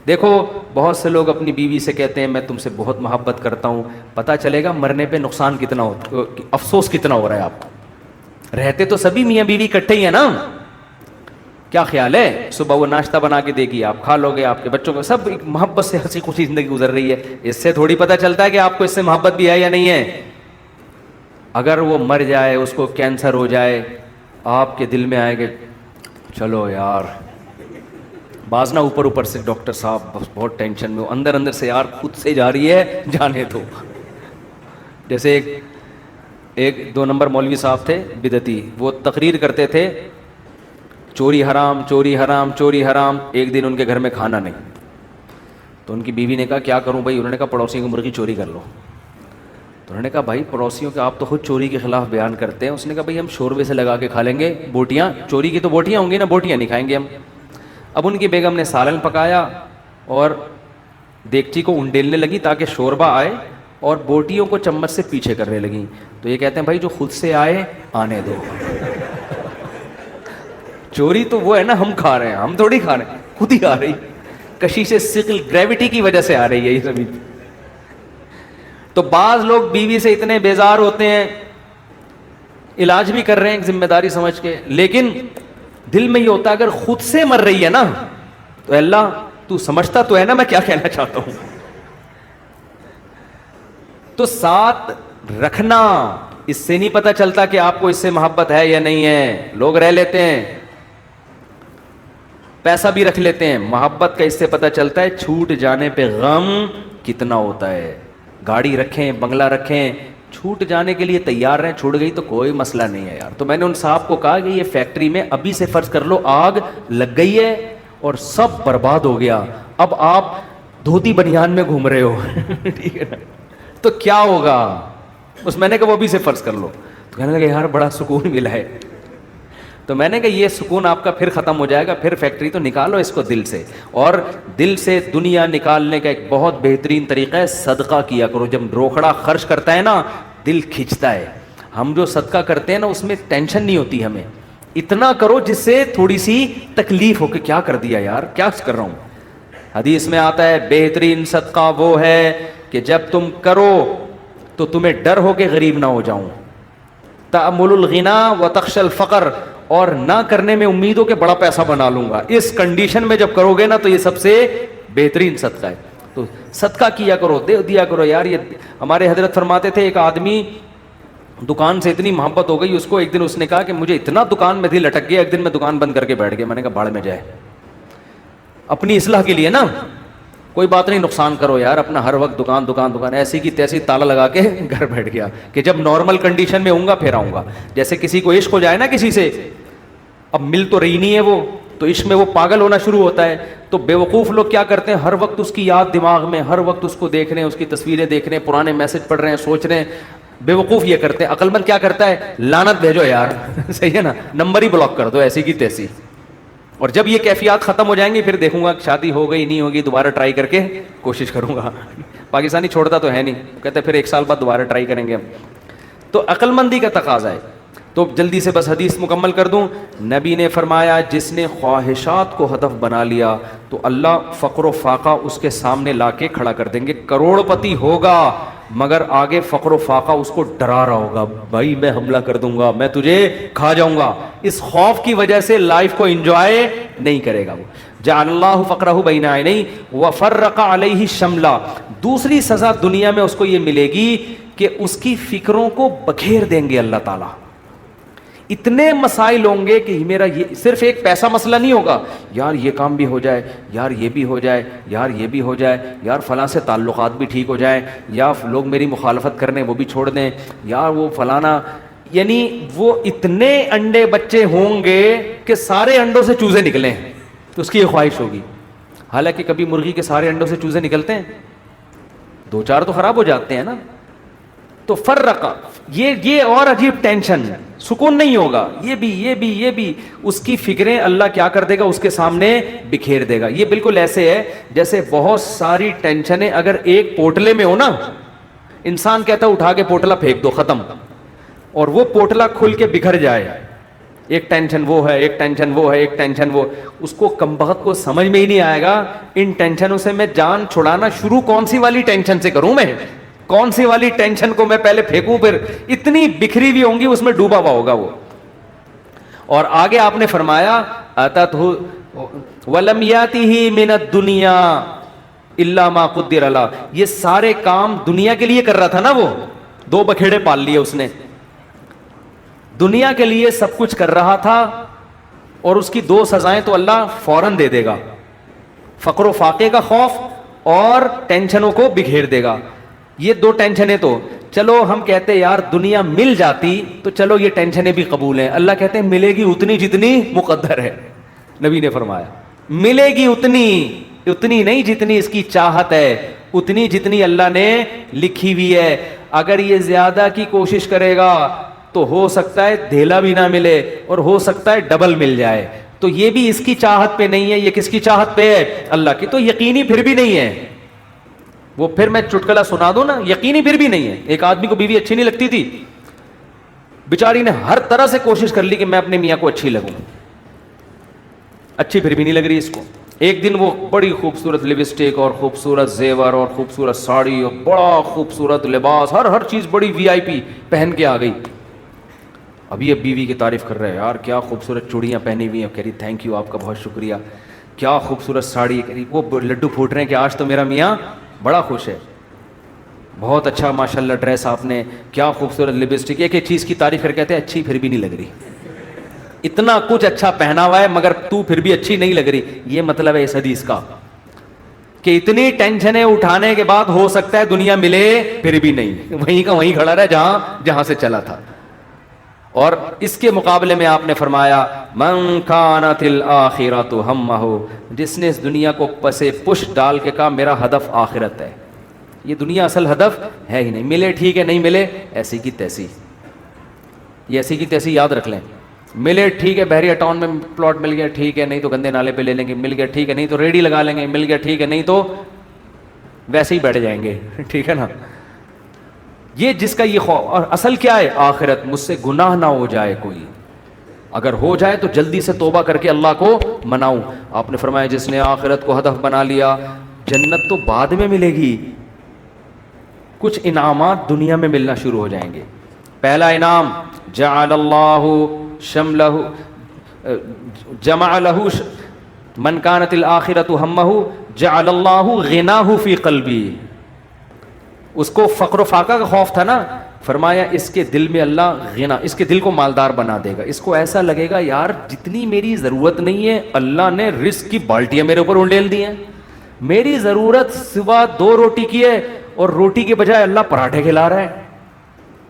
دیکھو بہت سے لوگ اپنی بیوی سے کہتے ہیں میں تم سے بہت محبت کرتا ہوں، پتہ چلے گا مرنے پہ نقصان کتنا ہوتا، افسوس کتنا ہو رہا ہے آپ کو۔ رہتے تو سبھی میاں بیوی اکٹھے ہی ہیں نا، کیا خیال ہے؟ صبح وہ ناشتہ بنا کے دے گی، آپ کھا لو گے، آپ کے بچوں کو سب ایک محبت سے ہنسی خوشی زندگی گزر رہی ہے۔ اس سے تھوڑی پتہ چلتا ہے کہ آپ کو اس سے محبت بھی ہے یا نہیں ہے۔ اگر وہ مر جائے، اس کو کینسر ہو جائے، آپ کے دل میں آئے کہ چلو یار، بعض نہ اوپر سے ڈاکٹر صاحب بہت ٹینشن میں ہو، اندر سے یار خود سے جا رہی ہے، جانے دو۔ جیسے ایک 2 نمبر مولوی صاحب تھے بدعتی، وہ تقریر کرتے تھے چوری حرام چوری حرام چوری حرام۔ ایک دن ان کے گھر میں کھانا نہیں، تو ان کی بیوی نے کہا کیا کروں بھائی؟ انہوں نے کہا پڑوسیوں کی مرغی چوری کر لو۔ تو انہوں نے کہا بھائی پڑوسیوں کے آپ تو خود چوری کے خلاف بیان کرتے ہیں۔ اس نے کہا بھائی ہم شوربے سے لگا کے کھا لیں گے، بوٹیاں چوری کی تو بوٹیاں ہوں گی نا، بوٹیاں نہیں کھائیں گے ہم۔ اب ان کی بیگم نے سالن پکایا اور دیگچی کو انڈیلنے لگی تاکہ شوربہ آئے، اور بوٹیوں کو چمچ سے پیچھے کرنے لگیں۔ تو یہ کہتے ہیں بھائی جو خود سے آئے آنے دو۔ چوری تو وہ ہے نا ہم کھا رہے ہیں، ہم تھوڑی کھا رہے ہیں، خود ہی آ رہی، کشش ثقل گریوٹی کی وجہ سے آ رہی ہے یہ سبھی۔ تو بعض لوگ بیوی سے اتنے بیزار ہوتے ہیں, علاج بھی کر رہے ہیں ایک ذمہ داری سمجھ کے, لیکن دل میں یہ ہوتا ہے اگر خود سے مر رہی ہے نا تو اللہ تو سمجھتا تو ہے نا میں کیا کہنا چاہتا ہوں. تو ساتھ رکھنا, اس سے نہیں پتا چلتا کہ آپ کو اس سے محبت ہے یا نہیں ہے. لوگ رہ لیتے ہیں, پیسہ بھی رکھ لیتے ہیں, محبت کا اس سے پتا چلتا ہے چھوٹ جانے پہ غم کتنا ہوتا ہے. گاڑی رکھیں, بنگلہ رکھیں, چھوٹ جانے کے لیے تیار رہیں, چھوٹ گئی تو کوئی مسئلہ نہیں ہے یار. تو میں نے ان صاحب کو کہا کہ یہ فیکٹری میں ابھی سے فرض کر لو آگ لگ گئی ہے اور سب برباد ہو گیا, اب آپ دھوتی بنیان میں گھوم رہے ہو ٹھیک ہے نا, تو کیا ہوگا. اس میں نے کہا وہ ابھی سے فرض کر لو. تو کہنے لگا یار بڑا سکون ملا ہے. تو میں نے کہا یہ سکون آپ کا پھر ختم ہو جائے گا, پھر فیکٹری تو نکالو اس کو دل سے. اور دل سے دنیا نکالنے کا ایک بہت بہترین طریقہ ہے صدقہ کیا کرو. جب روکھڑا خرچ کرتا ہے نا دل کھنچتا ہے. ہم جو صدقہ کرتے ہیں نا اس میں ٹینشن نہیں ہوتی ہمیں, اتنا کرو جس سے تھوڑی سی تکلیف ہو کہ کیا کر دیا یار, کیا کر رہا ہوں. حدیث میں آتا ہے بہترین صدقہ وہ ہے کہ جب تم کرو تو تمہیں ڈر ہو کہ غریب نہ ہو جاؤں. تأمل الغنا و تخشى الفقر, اور نہ کرنے میں امید ہو کہ بڑا پیسہ بنا لوں گا. اس کنڈیشن میں جب کرو گے نا تو یہ سب سے بہترین صدقہ ہے. تو صدقہ کیا کرو, دے دیا کرو یار. یہ ہمارے حضرت فرماتے تھے ایک آدمی دکان سے اتنی محبت ہو گئی اس کو, ایک دن اس نے کہا کہ مجھے اتنا دکان میں دل اٹک گیا, ایک دن میں دکان بند کر کے بیٹھ گیا. میں نے کہا بھاڑ میں جائے, اپنی اصلاح کے لیے نا, کوئی بات نہیں نقصان کرو یار اپنا, ہر وقت دکان دکان دکان, ایسی کی تیسی تالا لگا کے گھر بیٹھ گیا کہ جب نارمل کنڈیشن میں ہوں گا پھر آؤں گا. جیسے کسی کو عشق ہو جائے نا کسی سے, اب مل تو رہی نہیں ہے وہ, تو عشق میں وہ پاگل ہونا شروع ہوتا ہے. تو بیوقوف لوگ کیا کرتے ہیں, ہر وقت اس کی یاد دماغ میں, ہر وقت اس کو دیکھ رہے ہیں, اس کی تصویریں دیکھ رہے ہیں, پرانے میسج پڑھ رہے ہیں, سوچ رہے ہیں. بیوقوف یہ کرتے ہیں. عقل مند کیا کرتا ہے, لعنت بھیجو یار صحیح ہے نا, نمبر ہی بلاک کر دو ایسی کی تیسی. اور جب یہ کیفیات ختم ہو جائیں گی پھر دیکھوں گا شادی ہو گئی نہیں ہوگی, دوبارہ ٹرائی کر کے کوشش کروں گا. پاکستانی چھوڑتا تو ہے نہیں, کہتے پھر ایک سال بعد دوبارہ ٹرائی کریں گے. تو عقل مندی کا تقاضا ہے. تو جلدی سے بس حدیث مکمل کر دوں. نبی نے فرمایا جس نے خواہشات کو ہدف بنا لیا تو اللہ فقر و فاقہ اس کے سامنے لا کے کھڑا کر دیں گے. کروڑ پتی ہوگا مگر آگے فقر و فاقہ اس کو ڈرا رہا ہوگا, بھائی میں حملہ کر دوں گا, میں تجھے کھا جاؤں گا. اس خوف کی وجہ سے لائف کو انجوائے نہیں کرے گا. وہ جعل اللہ فقرہ بین عینیہ وفرق علیہ شملہ. دوسری سزا دنیا میں اس کو یہ ملے گی کہ اس کی فکروں کو بکھیر دیں گے اللہ تعالیٰ. اتنے مسائل ہوں گے کہ میرا یہ صرف ایک پیسہ مسئلہ نہیں ہوگا, یار یہ کام بھی ہو جائے, یار یہ بھی ہو جائے, یار یہ بھی ہو جائے, یار فلاں سے تعلقات بھی ٹھیک ہو جائیں, یا لوگ میری مخالفت کرنے وہ بھی چھوڑ دیں, یار وہ فلانا. یعنی وہ اتنے انڈے بچے ہوں گے کہ سارے انڈوں سے چوزے نکلیں, تو اس کی یہ خواہش ہوگی. حالانکہ کبھی مرغی کے سارے انڈوں سے چوزے نکلتے ہیں, دو چار تو خراب ہو جاتے ہیں نا. تو فرقہ یہ اور عجیب ٹینشن, سکون نہیں ہوگا. یہ بھی اس کی فکریں اللہ کیا کر دے گا, اس کے سامنے بکھیر دے گا. یہ بالکل ایسے ہے جیسے بہت ساری ٹینشنیں اگر ایک پوٹلے میں ہو نا, انسان کہتا ہے اٹھا کے پوٹلا پھینک دو ختم, اور وہ پوٹلا کھل کے بکھر جائے. ایک ٹینشن وہ ہے, ایک ٹینشن وہ ہے, ایک ٹینشن وہ, اس کو کمبخت کو سمجھ میں ہی نہیں آئے گا ان ٹینشنوں سے میں جان چھڑانا شروع کون سی والی ٹینشن سے کروں, میں کون سی والی ٹینشن کو میں پہلے پھینکوں, پھر اتنی بکھری ہوئی ہوں گی اس میں ڈوبا ہوا ہوگا وہ. اور آگے آپ نے فرمایا وَلَمْ يَأْتِهِ مِنَ الدُّنْيَا إِلَّا مَا قُدِّرَ لَهُ. یہ سارے کام دنیا کے لیے کر رہا تھا نا, وہ دو بکھیڑے پال لیے اس نے, دنیا کے لیے سب کچھ کر رہا تھا, اور اس کی دو سزائیں تو اللہ فوراً دے دے گا, فقر و فاقے کا خوف اور ٹینشنوں کو بکھیر دے گا. یہ دو ٹینشنیں تو چلو ہم کہتے یار دنیا مل جاتی تو چلو یہ ٹینشنیں بھی قبول ہیں. اللہ کہتے ہیں ملے گی اتنی جتنی مقدر ہے. نبی نے فرمایا ملے گی اتنی نہیں جتنی اس کی چاہت ہے, اتنی جتنی اللہ نے لکھی ہوئی ہے. اگر یہ زیادہ کی کوشش کرے گا تو ہو سکتا ہے دھیلا بھی نہ ملے, اور ہو سکتا ہے ڈبل مل جائے. تو یہ بھی اس کی چاہت پہ نہیں ہے, یہ کس کی چاہت پہ ہے, اللہ کی. تو یقینی پھر بھی نہیں ہے وہ. پھر میں چٹکلا سنا دوں نا, یقینی پھر بھی نہیں ہے. ایک آدمی کو بیوی اچھی نہیں لگتی تھی, بیچاری نے ہر طرح سے کوشش کر لی کہ میں اپنے میاں کو اچھی لگوں, اچھی پھر بھی نہیں لگ رہی اس کو. ایک دن وہ بڑی خوبصورت لپسٹک اور خوبصورت زیور اور خوبصورت ساڑی اور بڑا خوبصورت لباس، ہر چیز بڑی وی آئی پی پہن کے آ گئی. ابھی اب بیوی کی تعریف کر رہے ہیں، یار کیا خوبصورت چوڑیاں پہنی ہوئی ہیں. کہہ رہی تھینک یو، آپ کا بہت شکریہ. کیا خوبصورت ساڑی. کہہ رہی وہ لڈو پھوٹ رہے ہیں کہ آج تو میرا میاں بڑا خوش ہے. بہت اچھا ماشاء اللہ ڈریس آپ نے، کیا خوبصورت لپسٹک. ایک ایک چیز کی تعریف کر کہتے ہیں اچھی پھر بھی نہیں لگ رہی. اتنا کچھ اچھا پہنا ہوا ہے مگر تو پھر بھی اچھی نہیں لگ رہی. یہ مطلب ہے اس حدیث کا کہ اتنی ٹینشنیں اٹھانے کے بعد ہو سکتا ہے دنیا ملے پھر بھی نہیں، وہیں کا وہیں کھڑا رہے جہاں سے چلا تھا. اور اس کے مقابلے میں آپ نے فرمایا من کانت الآخرۃ ہمہ، جس نے اس دنیا کو پسے پش ڈال کے کہا میرا ہدف آخرت ہے. یہ دنیا اصل ہدف ہے ہی نہیں. ملے ٹھیک ہے، نہیں ملے ایسی کی تیسی. یہ ایسی کی تیسی یاد رکھ لیں. ملے ٹھیک ہے، بحریہ ٹاؤن میں پلاٹ مل گیا ٹھیک ہے، نہیں تو گندے نالے پہ لے لیں گے. مل گیا ٹھیک ہے، نہیں تو ریڈی لگا لیں گے. مل گیا ٹھیک ہے، نہیں تو ویسے ہی بیٹھ جائیں گے. ٹھیک ہے نا. یہ جس کا یہ خوف، اور اصل کیا ہے آخرت. مجھ سے گناہ نہ ہو جائے کوئی، اگر ہو جائے تو جلدی سے توبہ کر کے اللہ کو مناؤں. آپ نے فرمایا جس نے آخرت کو ہدف بنا لیا، جنت تو بعد میں ملے گی، کچھ انعامات دنیا میں ملنا شروع ہو جائیں گے. پہلا انعام جعل اللہ شملہ جمع لہ من کانت الآخرۃ ہمہ جعل اللہ غناہ فی قلبی. اس کو فقر و فاقہ کا خوف تھا نا، فرمایا اس کے دل میں اللہ غنا، اس کے دل کو مالدار بنا دے گا. اس کو ایسا لگے گا یار جتنی میری ضرورت نہیں ہے اللہ نے رزق کی بالٹیاں میرے اوپر انڈیل دی ہیں. میری ضرورت صبح 2 روٹی کی ہے اور روٹی کے بجائے اللہ پراٹھے کھلا رہا ہے.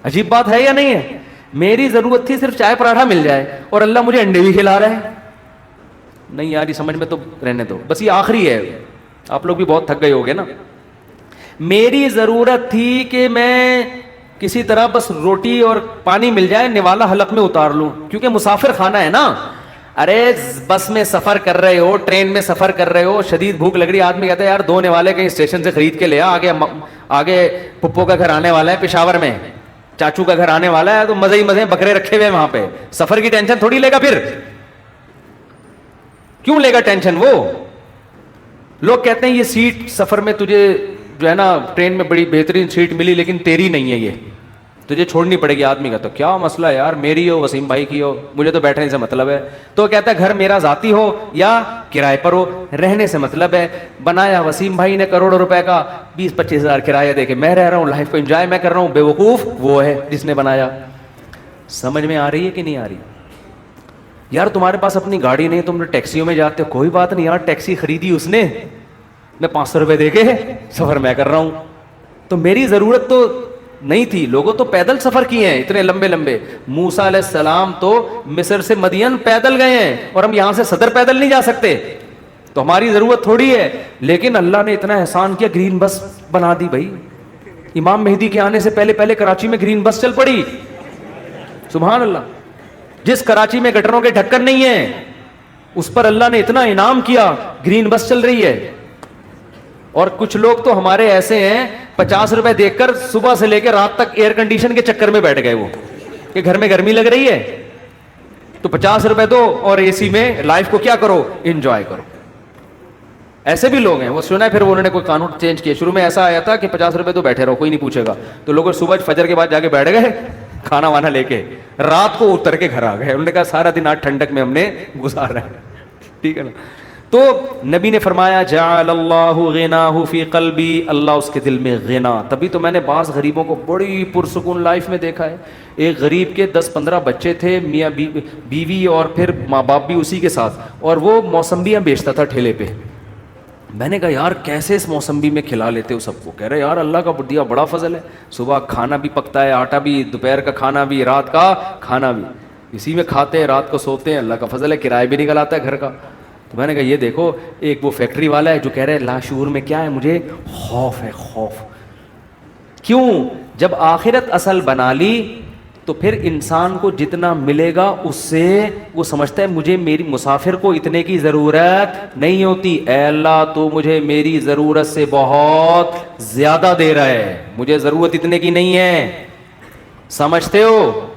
عجیب بات ہے یا نہیں ہے. میری ضرورت تھی صرف چائے پراٹھا مل جائے اور اللہ مجھے انڈے بھی کھلا رہا ہے. نہیں یار یہ سمجھ میں تو رہنے دو، بس یہ آخری ہے. آپ لوگ بھی بہت تھک گئے ہوگے نا. میری ضرورت تھی کہ میں کسی طرح بس روٹی اور پانی مل جائے، نوالا حلق میں اتار لوں، کیونکہ مسافر خانہ ہے نا. ارے بس میں سفر کر رہے ہو، ٹرین میں سفر کر رہے ہو، شدید بھوک لگ رہی ہے، آدمی کہتا ہے یار 2 نوالے کہیں اسٹیشن سے خرید کے لے آ. آگے پپو کا گھر آنے والا ہے پشاور میں، چاچو کا گھر آنے والا ہے، تو مزے ہی مزے بکرے رکھے ہوئے وہاں پہ. سفر کی ٹینشن تھوڑی لے گا، پھر کیوں لے گا ٹینشن. وہ لوگ کہتے ہیں یہ سیٹ سفر میں تجھے جو ہے نا ٹرین میں بڑی بہترین سیٹ ملی لیکن تیری نہیں ہے، یہ تجھے چھوڑنی پڑے گی. آدمی کا تو کیا مسئلہ ہے یار، میری ہو وسیم بھائی کی ہو، مجھے تو بیٹھنے سے مطلب ہے. تو کہتا ہے گھر میرا ذاتی ہو یا کرائے پر ہو، رہنے سے مطلب ہے. بنایا وسیم بھائی نے کروڑوں روپے کا، 20-25 ہزار کرایہ دے کے میں رہ رہا ہوں، لائف کو انجوائے میں کر رہا ہوں. بیوقوف وہ ہے جس نے بنایا. سمجھ میں آ رہی ہے کہ نہیں آ رہی. یار تمہارے پاس اپنی گاڑی نہیں، تم ٹیکسیوں میں جاتے ہو، کوئی بات نہیں یار، ٹیکسی خریدی اس نے، میں 500 روپے دے کے سفر میں کر رہا ہوں. تو میری ضرورت تو نہیں تھی. لوگوں تو پیدل سفر کیے ہیں اتنے لمبے لمبے. موسیٰ علیہ السلام تو مصر سے مدین پیدل گئے ہیں، اور ہم یہاں سے صدر پیدل نہیں جا سکتے. تو ہماری ضرورت تھوڑی ہے، لیکن اللہ نے اتنا احسان کیا، گرین بس بنا دی. بھائی امام مہدی کے آنے سے پہلے کراچی میں گرین بس چل پڑی. سبحان اللہ. جس کراچی میں گٹروں کے ڈھکن نہیں ہیں اس پر اللہ نے اتنا انعام کیا، گرین بس چل رہی ہے. اور کچھ لوگ تو ہمارے ایسے ہیں 50 روپے دیکھ کر صبح سے لے کے رات تک ایئر کنڈیشن کے چکر میں بیٹھ گئے، وہ کہ گھر میں گرمی لگ رہی ہے تو 50 روپے دو اور اے سی میں لائف کو کیا کرو، انجوائے کرو. ایسے بھی لوگ ہیں. وہ سنا ہے پھر انہوں نے کوئی قانون چینج کیا. شروع میں ایسا آیا تھا کہ 50 روپے تو بیٹھے رہو کوئی نہیں پوچھے گا، تو لوگ صبح فجر کے بعد جا کے بیٹھ گئے کھانا وانا لے کے، رات کو اتر کے گھر آ گئے. انہوں نے کہا سارا دن آج ٹھنڈک میں ہم نے گزارا ہے. ٹھیک ہے نا. تو نبی نے فرمایا جعل اللہ غناہ فی قلبی، اللہ اس کے دل میں غنا. تبھی تو میں نے بعض غریبوں کو بڑی پرسکون لائف میں دیکھا ہے. ایک غریب کے 10-15 بچے تھے، میاں بیوی اور پھر ماں باپ بھی اسی کے ساتھ، اور وہ موسمبیاں بیچتا تھا ٹھیلے پہ. میں نے کہا یار کیسے اس موسمبی میں کھلا لیتے ہو سب کو. کہہ رہے یار اللہ کا دیا بڑا فضل ہے، صبح کھانا بھی پکتا ہے، آٹا بھی، دوپہر کا کھانا بھی، رات کا کھانا بھی، اسی میں کھاتے ہیں، رات کو سوتے ہیں. اللہ کا فضل ہے، کرایہ بھی نکل آتا ہے گھر کا. تو میں نے کہا یہ دیکھو، ایک وہ فیکٹری والا ہے جو کہہ رہے لاشعور میں کیا ہے، مجھے خوف ہے. خوف کیوں؟ جب آخرت اصل بنا لی تو پھر انسان کو جتنا ملے گا اس سے وہ سمجھتا ہے مجھے میری مسافر کو اتنے کی ضرورت نہیں ہوتی. اے اللہ تو مجھے میری ضرورت سے بہت زیادہ دے رہا ہے، مجھے ضرورت اتنے کی نہیں ہے. سمجھتے ہو؟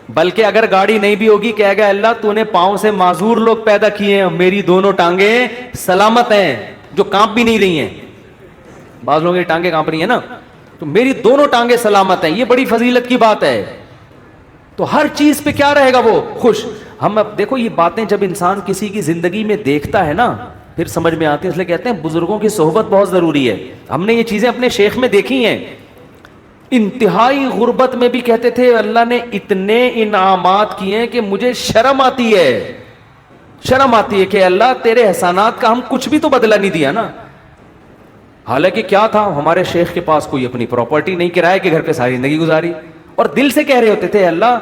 بلکہ اگر گاڑی نہیں بھی ہوگی کہے گا اللہ تو نے پاؤں سے معذور لوگ پیدا کیے ہیں, میری دونوں ٹانگیں سلامت ہیں جو کانپ بھی نہیں رہی ہیں. بعض لوگوں کی ٹانگیں کانپ رہی ہیں نا, تو میری دونوں ٹانگیں سلامت ہیں, یہ بڑی فضیلت کی بات ہے. تو ہر چیز پہ کیا رہے گا وہ خوش. ہم اب دیکھو یہ باتیں جب انسان کسی کی زندگی میں دیکھتا ہے نا پھر سمجھ میں آتی ہے, اس لیے کہتے ہیں بزرگوں کی صحبت بہت ضروری ہے. ہم نے یہ چیزیں اپنے شیخ میں دیکھی ہیں, انتہائی غربت میں بھی کہتے تھے اللہ نے اتنے انعامات کیے ہیں کہ مجھے شرم آتی ہے, شرم آتی ہے کہ اللہ تیرے احسانات کا ہم کچھ بھی تو بدلہ نہیں دیا نا. حالانکہ کیا تھا, ہمارے شیخ کے پاس کوئی اپنی پراپرٹی نہیں, کرائے کے گھر پہ ساری زندگی گزاری, اور دل سے کہہ رہے ہوتے تھے اللہ.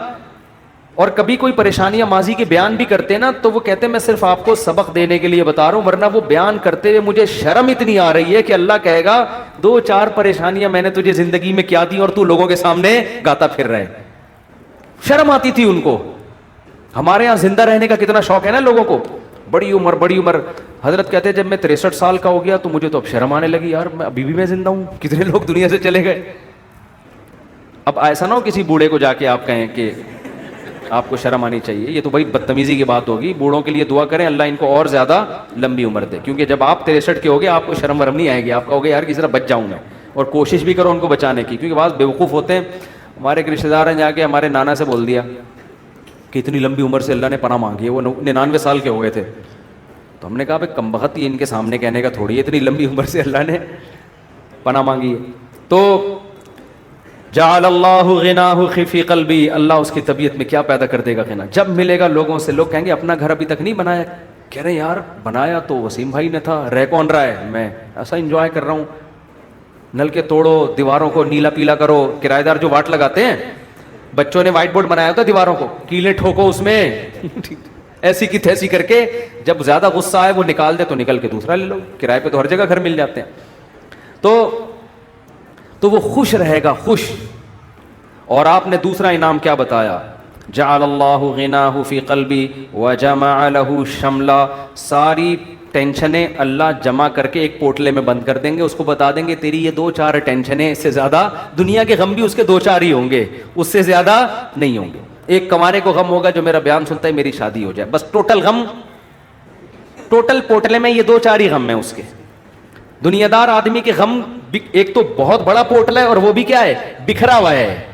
اور کبھی کوئی پریشانیاں ماضی کے بیان بھی کرتے نا تو وہ کہتے ہیں میں صرف آپ کو سبق دینے کے لیے بتا رہا ہوں, ورنہ وہ بیان کرتے ہوئے مجھے شرم اتنی آ رہی ہے کہ اللہ کہے گا 2-4 پریشانیاں میں نے تجھے زندگی میں کیا دی اور تو لوگوں کے سامنے گاتا پھر رہے. شرم آتی تھی ان کو. ہمارے یہاں زندہ رہنے کا کتنا شوق ہے نا لوگوں کو, بڑی عمر بڑی عمر. حضرت کہتے ہیں جب میں 63 سال کا ہو گیا تو مجھے تو اب شرم آنے لگی, یار میں ابھی بھی میں زندہ ہوں, کتنے لوگ دنیا سے چلے گئے. اب ایسا نہ ہو کسی بوڑھے کو جا کے آپ کہیں کہ آپ کو شرم آنی چاہیے, یہ تو بھائی بدتمیزی کی بات ہوگی. بوڑھوں کے لیے دعا کریں اللہ ان کو اور زیادہ لمبی عمر دے, کیونکہ جب آپ 63 کے ہوگے آپ کو شرم ورم نہیں آئے گی, آپ کہوگے یار کسی طرح بچ جاؤں میں, اور کوشش بھی کرو ان کو بچانے کی. کیونکہ بعض بیوقوف ہوتے ہیں, ہمارے ایک رشتے دار ہیں جا کے ہمارے نانا سے بول دیا کہ اتنی لمبی عمر سے اللہ نے پناہ مانگی ہے, وہ 99 سال کے ہو گئے تھے. تو ہم نے کہا بھائی کم بخت, یہ ان کے سامنے کہنے کا تھوڑی ہے اتنی لمبی عمر سے اللہ نے پناہ مانگی ہے. تو جعل اللہ غناہ فی قلبی, اللہ اس کی طبیعت میں کیا پیدا کر دے گا غنا. جب ملے گا لوگوں سے, لوگ کہیں گے اپنا گھر ابھی تک نہیں بنایا, کہہ رہے یار بنایا تو وسیم بھائی نے تھا, رہ کون رہا ہے, میں ایسا انجوائے کر رہا ہوں. نل کے توڑو, دیواروں کو نیلا پیلا کرو, کرایہ دار جو واٹ لگاتے ہیں, بچوں نے وائٹ بورڈ بنایا ہوتا دیواروں کو, کیلیں ٹھوکو اس میں ایسی کی تیسی کر کے, جب زیادہ غصہ آئے وہ نکال دے تو نکل کے دوسرا لے لو, کرائے پہ تو ہر جگہ گھر مل جاتے ہیں. تو وہ خوش رہے گا, خوش. اور آپ نے دوسرا انعام کیا بتایا, جعل اللہ غناہ فی قلبی وجمع له شملا, ساری ٹینشنیں اللہ جمع کر کے ایک پوٹلے میں بند کر دیں گے, اس کو بتا دیں گے تیری یہ 2-4 ٹینشنیں, اس سے زیادہ دنیا کے غم بھی اس کے 2-4 ہی ہوں گے, اس سے زیادہ نہیں ہوں گے. ایک کمانے کو غم ہوگا جو میرا بیان سنتا ہے میری شادی ہو جائے, بس ٹوٹل غم, ٹوٹل پوٹلے میں یہ 2-4 ہی غم ہیں اس کے. دنیا دار آدمی کے غم ایک تو بہت بڑا پوٹل ہے اور وہ بھی کیا ہے, بکھرا ہوا ہے,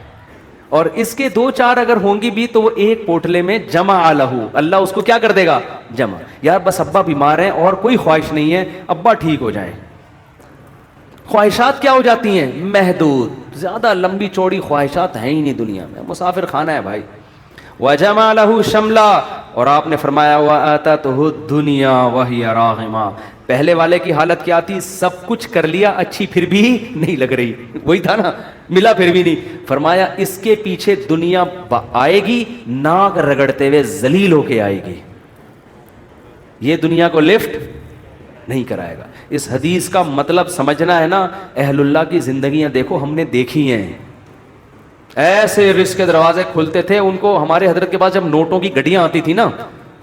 اور اس کے 2-4 اگر ہوں گی بھی تو وہ ایک پوٹلے میں جمع لہو, اللہ اس کو کیا کر دے گا, جمع. یار بس ابا بیمار ہیں اور کوئی خواہش نہیں ہے, ابا ٹھیک ہو جائیں. خواہشات کیا ہو جاتی ہیں, محدود, زیادہ لمبی چوڑی خواہشات ہیں ہی نہیں دنیا میں, مسافر خانہ ہے بھائی. وجمع له شملا, اور آپ نے فرمایا وآتته الدنیا وہی راغما, پہلے والے کی حالت کیا تھی, سب کچھ کر لیا, اچھی پھر بھی نہیں لگ رہی, وہی تھا نا, ملا پھر بھی نہیں. فرمایا اس کے پیچھے دنیا آئے گی, ناک رگڑتے ہوئے ذلیل ہو کے آئے گی, یہ دنیا کو لفٹ نہیں کرائے گا. اس حدیث کا مطلب سمجھنا ہے نا, اہل اللہ کی زندگیاں دیکھو, ہم نے دیکھی ہیں, ایسے رزق کے دروازے کھلتے تھے ان کو. ہمارے حضرت کے پاس جب نوٹوں کی گڈیاں آتی تھی نا,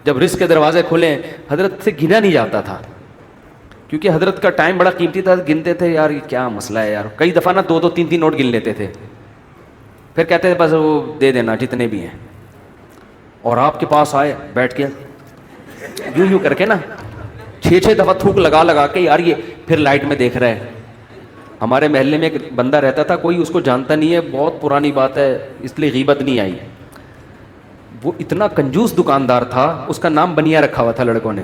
جب رزق کے دروازے کھلے, حضرت سے گنا نہیں جاتا تھا, کیونکہ حضرت کا ٹائم بڑا قیمتی تھا. گنتے تھے, یار یہ کیا مسئلہ ہے یار, کئی دفعہ نا 2-3 نوٹ گن لیتے تھے, پھر کہتے تھے بس وہ دے دینا جتنے بھی ہیں. اور آپ کے پاس آئے بیٹھ کے یوں کر کے نا 6 دفعہ تھوک لگا کے, یار یہ پھر لائٹ میں دیکھ رہے ہیں. ہمارے محلے میں ایک بندہ رہتا تھا, کوئی اس کو جانتا نہیں ہے, بہت پرانی بات ہے اس لیے غیبت نہیں آئی. وہ اتنا کنجوس دکاندار تھا, اس کا نام بنیا رکھا ہوا تھا لڑکوں نے.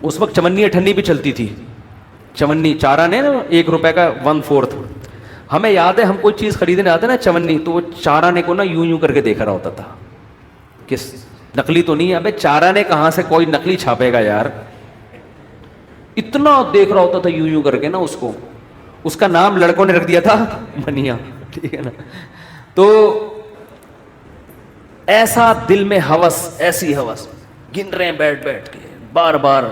اس وقت چمنی اٹھنی بھی چلتی تھی, چمنی چارہ نے 1 روپے کا 1/4. ہمیں یاد ہے ہم کوئی چیز خریدنے آتے نا چمنی, تو وہ چارہ نے کو نا یوں کر کے دیکھ رہا ہوتا تھا کہ نقلی تو نہیں ہے. ابے چارہ نے کہاں سے کوئی نقلی چھاپے گا یار, اتنا دیکھ رہا ہوتا تھا یوں کر کے نا اس کو. اس کا نام لڑکوں نے رکھ دیا تھا بنیا, ٹھیک ہے نا. تو ایسا دل میں ہوس, ایسی ہوس, گن رہے ہیں بیٹھ کے بار بار.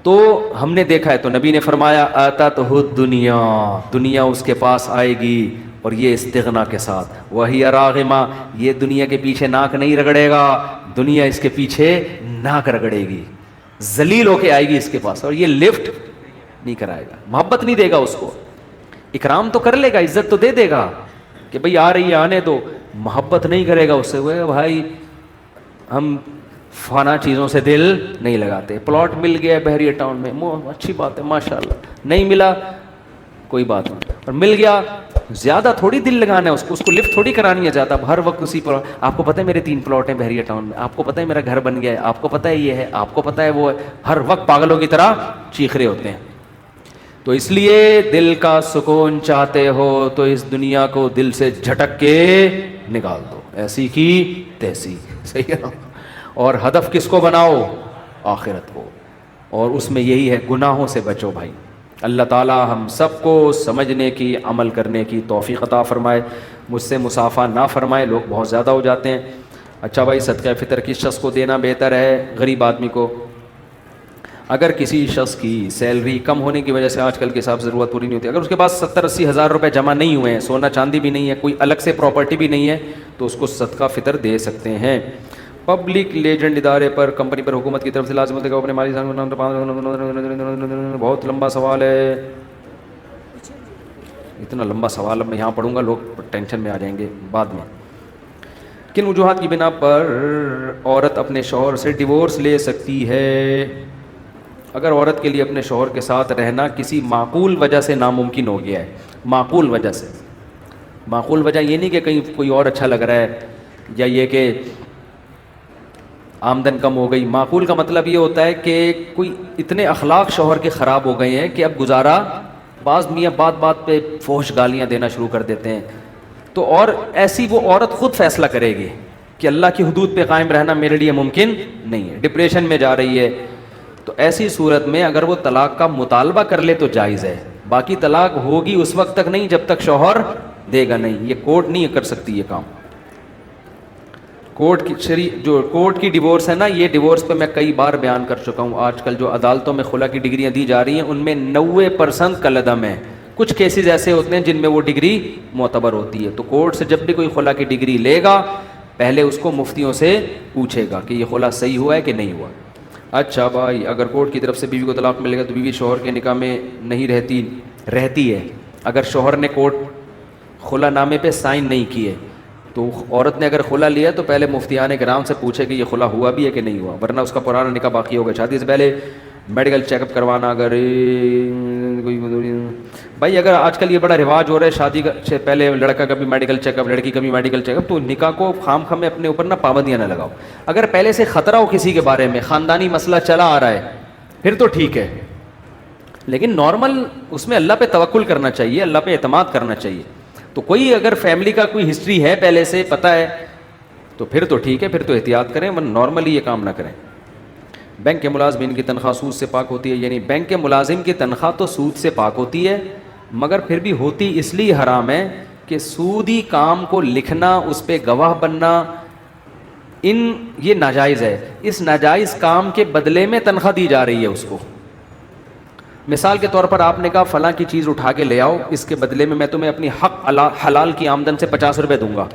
تو ہم نے دیکھا ہے, تو نبی نے فرمایا آتتہ الدنیا, دنیا اس کے پاس آئے گی, اور یہ استغنا کے ساتھ, وہی راغما, یہ دنیا کے پیچھے ناک نہیں رگڑے گا, دنیا اس کے پیچھے ناک رگڑے گی, ذلیل ہو کے آئے گی اس کے پاس, اور یہ لفٹ نہیں کرائے گا, محبت نہیں دے گا اس کو. اکرام تو کر لے گا, عزت تو دے گا کہ بھئی آ رہی ہے آنے دو, محبت نہیں کرے گا اس سے، وہ بھائی ہم فانا چیزوں سے دل نہیں لگاتے. پلاٹ مل گیا بحریہ ٹاؤن میں، اچھی بات ہے ماشاء اللہ. نہیں ملا کوئی بات نہیں، اور مل گیا زیادہ تھوڑی دل لگانا ہے اس کو لفٹ تھوڑی کرانی ہے زیادہ. ہر وقت اسی پر آپ کو پتہ ہے میرے 3 پلاٹ ہیں بحریہ ٹاؤن میں، آپ کو پتہ ہے میرا گھر بن گیا ہے، آپ کو پتہ ہے یہ ہے، آپ کو پتہ ہے وہ ہے. ہر وقت پاگلوں کی طرح چیخ رہے ہوتے ہیں. تو اس لیے دل کا سکون چاہتے ہو تو اس دنیا کو دل سے جھٹک کے نکال دو، ایسی کی تیسی. صحیح ہے نا؟ اور ہدف کس کو بناؤ؟ آخرت کو. اور اس میں یہی ہے گناہوں سے بچو بھائی. اللہ تعالی ہم سب کو سمجھنے کی، عمل کرنے کی توفیق عطا فرمائے. مجھ سے مسافہ نہ فرمائے، لوگ بہت زیادہ ہو جاتے ہیں. اچھا بھائی، صدقہ فطر کس شخص کو دینا بہتر ہے؟ غریب آدمی کو. اگر کسی شخص کی سیلری کم ہونے کی وجہ سے آج کل کے حساب سے ضرورت پوری نہیں ہوتی، اگر اس کے پاس 70-80 ہزار روپے جمع نہیں ہوئے ہیں، سونا چاندی بھی نہیں ہے، کوئی الگ سے پراپرٹی بھی نہیں ہے، تو اس کو صدقہ فطر دے سکتے ہیں. پبلک لیجنڈ ادارے پر، کمپنی پر حکومت کی طرف سے لازم ہوتے کہ اپنے مالی بہت لمبا سوال ہے. اتنا لمبا سوال اب میں یہاں پڑھوں گا لوگ ٹینشن میں آ جائیں گے بعد میں. کن وجوہات کی بنا پر عورت اپنے شوہر سے ڈیورس لے سکتی ہے؟ اگر عورت کے لیے اپنے شوہر کے ساتھ رہنا کسی معقول وجہ سے ناممکن ہو گیا ہے، معقول وجہ سے، معقول وجہ یہ نہیں کہ کہیں کوئی اور اچھا لگ رہا ہے یا یہ کہ آمدن کم ہو گئی. معقول کا مطلب یہ ہوتا ہے کہ کوئی اتنے اخلاق شوہر کے خراب ہو گئے ہیں کہ اب گزارا، بعض میاں بات بات پہ فحش گالیاں دینا شروع کر دیتے ہیں. تو اور ایسی وہ عورت خود فیصلہ کرے گی کہ اللہ کی حدود پہ قائم رہنا میرے لیے ممکن نہیں ہے، ڈپریشن میں جا رہی ہے. تو ایسی صورت میں اگر وہ طلاق کا مطالبہ کر لے تو جائز ہے. باقی طلاق ہوگی اس وقت تک نہیں جب تک شوہر دے گا نہیں. یہ کورٹ نہیں کر سکتی یہ کام. کورٹ کی جو کورٹ کی ڈیورس ہے نا، یہ ڈیورس پہ میں کئی بار بیان کر چکا ہوں. آج کل جو عدالتوں میں خلا کی ڈگریاں دی جا رہی ہیں ان میں 90% کالعدم ہے. کچھ کیسز ایسے ہوتے ہیں جن میں وہ ڈگری معتبر ہوتی ہے. تو کورٹ سے جب بھی کوئی خلا کی ڈگری لے گا پہلے اس کو مفتیوں سے پوچھے گا کہ یہ خلا صحیح ہوا ہے کہ نہیں ہوا. اچھا بھائی، اگر کورٹ کی طرف سے بیوی کو طلاق ملے گا تو بیوی شوہر کے نکاح میں نہیں رہتی ہے. اگر شوہر نے کورٹ خلا نامے پہ سائن نہیں کیے تو عورت نے اگر خلا لیا تو پہلے مفتیان کرام سے پوچھے کہ یہ خلا ہوا بھی ہے کہ نہیں ہوا، ورنہ اس کا پرانا نکاح باقی ہوگا. شادی سے پہلے میڈیکل چیک اپ کروانا، اگر بھائی اگر آج کل یہ بڑا رواج ہو رہا ہے شادی سے پہلے لڑکا کا بھی میڈیکل چیک اپ، لڑکی کا بھی میڈیکل چیک اپ، تو نکاح کو خام خام میں اپنے اوپر نہ پابندیاں نہ لگاؤ. اگر پہلے سے خطرہ ہو کسی کے بارے میں، خاندانی مسئلہ چلا آ رہا ہے، پھر تو ٹھیک ہے. لیکن نارمل اس میں اللہ پہ توکل کرنا چاہیے، اللہ پہ اعتماد کرنا چاہیے. تو کوئی اگر فیملی کا کوئی ہسٹری ہے پہلے سے پتہ ہے تو پھر تو ٹھیک ہے، پھر تو احتیاط کریں، ورنہ نارملی یہ کام نہ کریں. بینک کے ملازمین کی تنخواہ سود سے پاک ہوتی ہے؟ یعنی بینک کے ملازم کی تنخواہ تو سود سے پاک ہوتی ہے، مگر پھر بھی ہوتی اس لیے حرام ہے کہ سودی کام کو لکھنا، اس پہ گواہ بننا، یہ ناجائز ہے. اس ناجائز کام کے بدلے میں تنخواہ دی جا رہی ہے اس کو. مثال کے طور پر آپ نے کہا فلاں کی چیز اٹھا کے لے آؤ، اس کے بدلے میں تمہیں اپنی حق حلال کی آمدن سے 50 روپے دوں گا.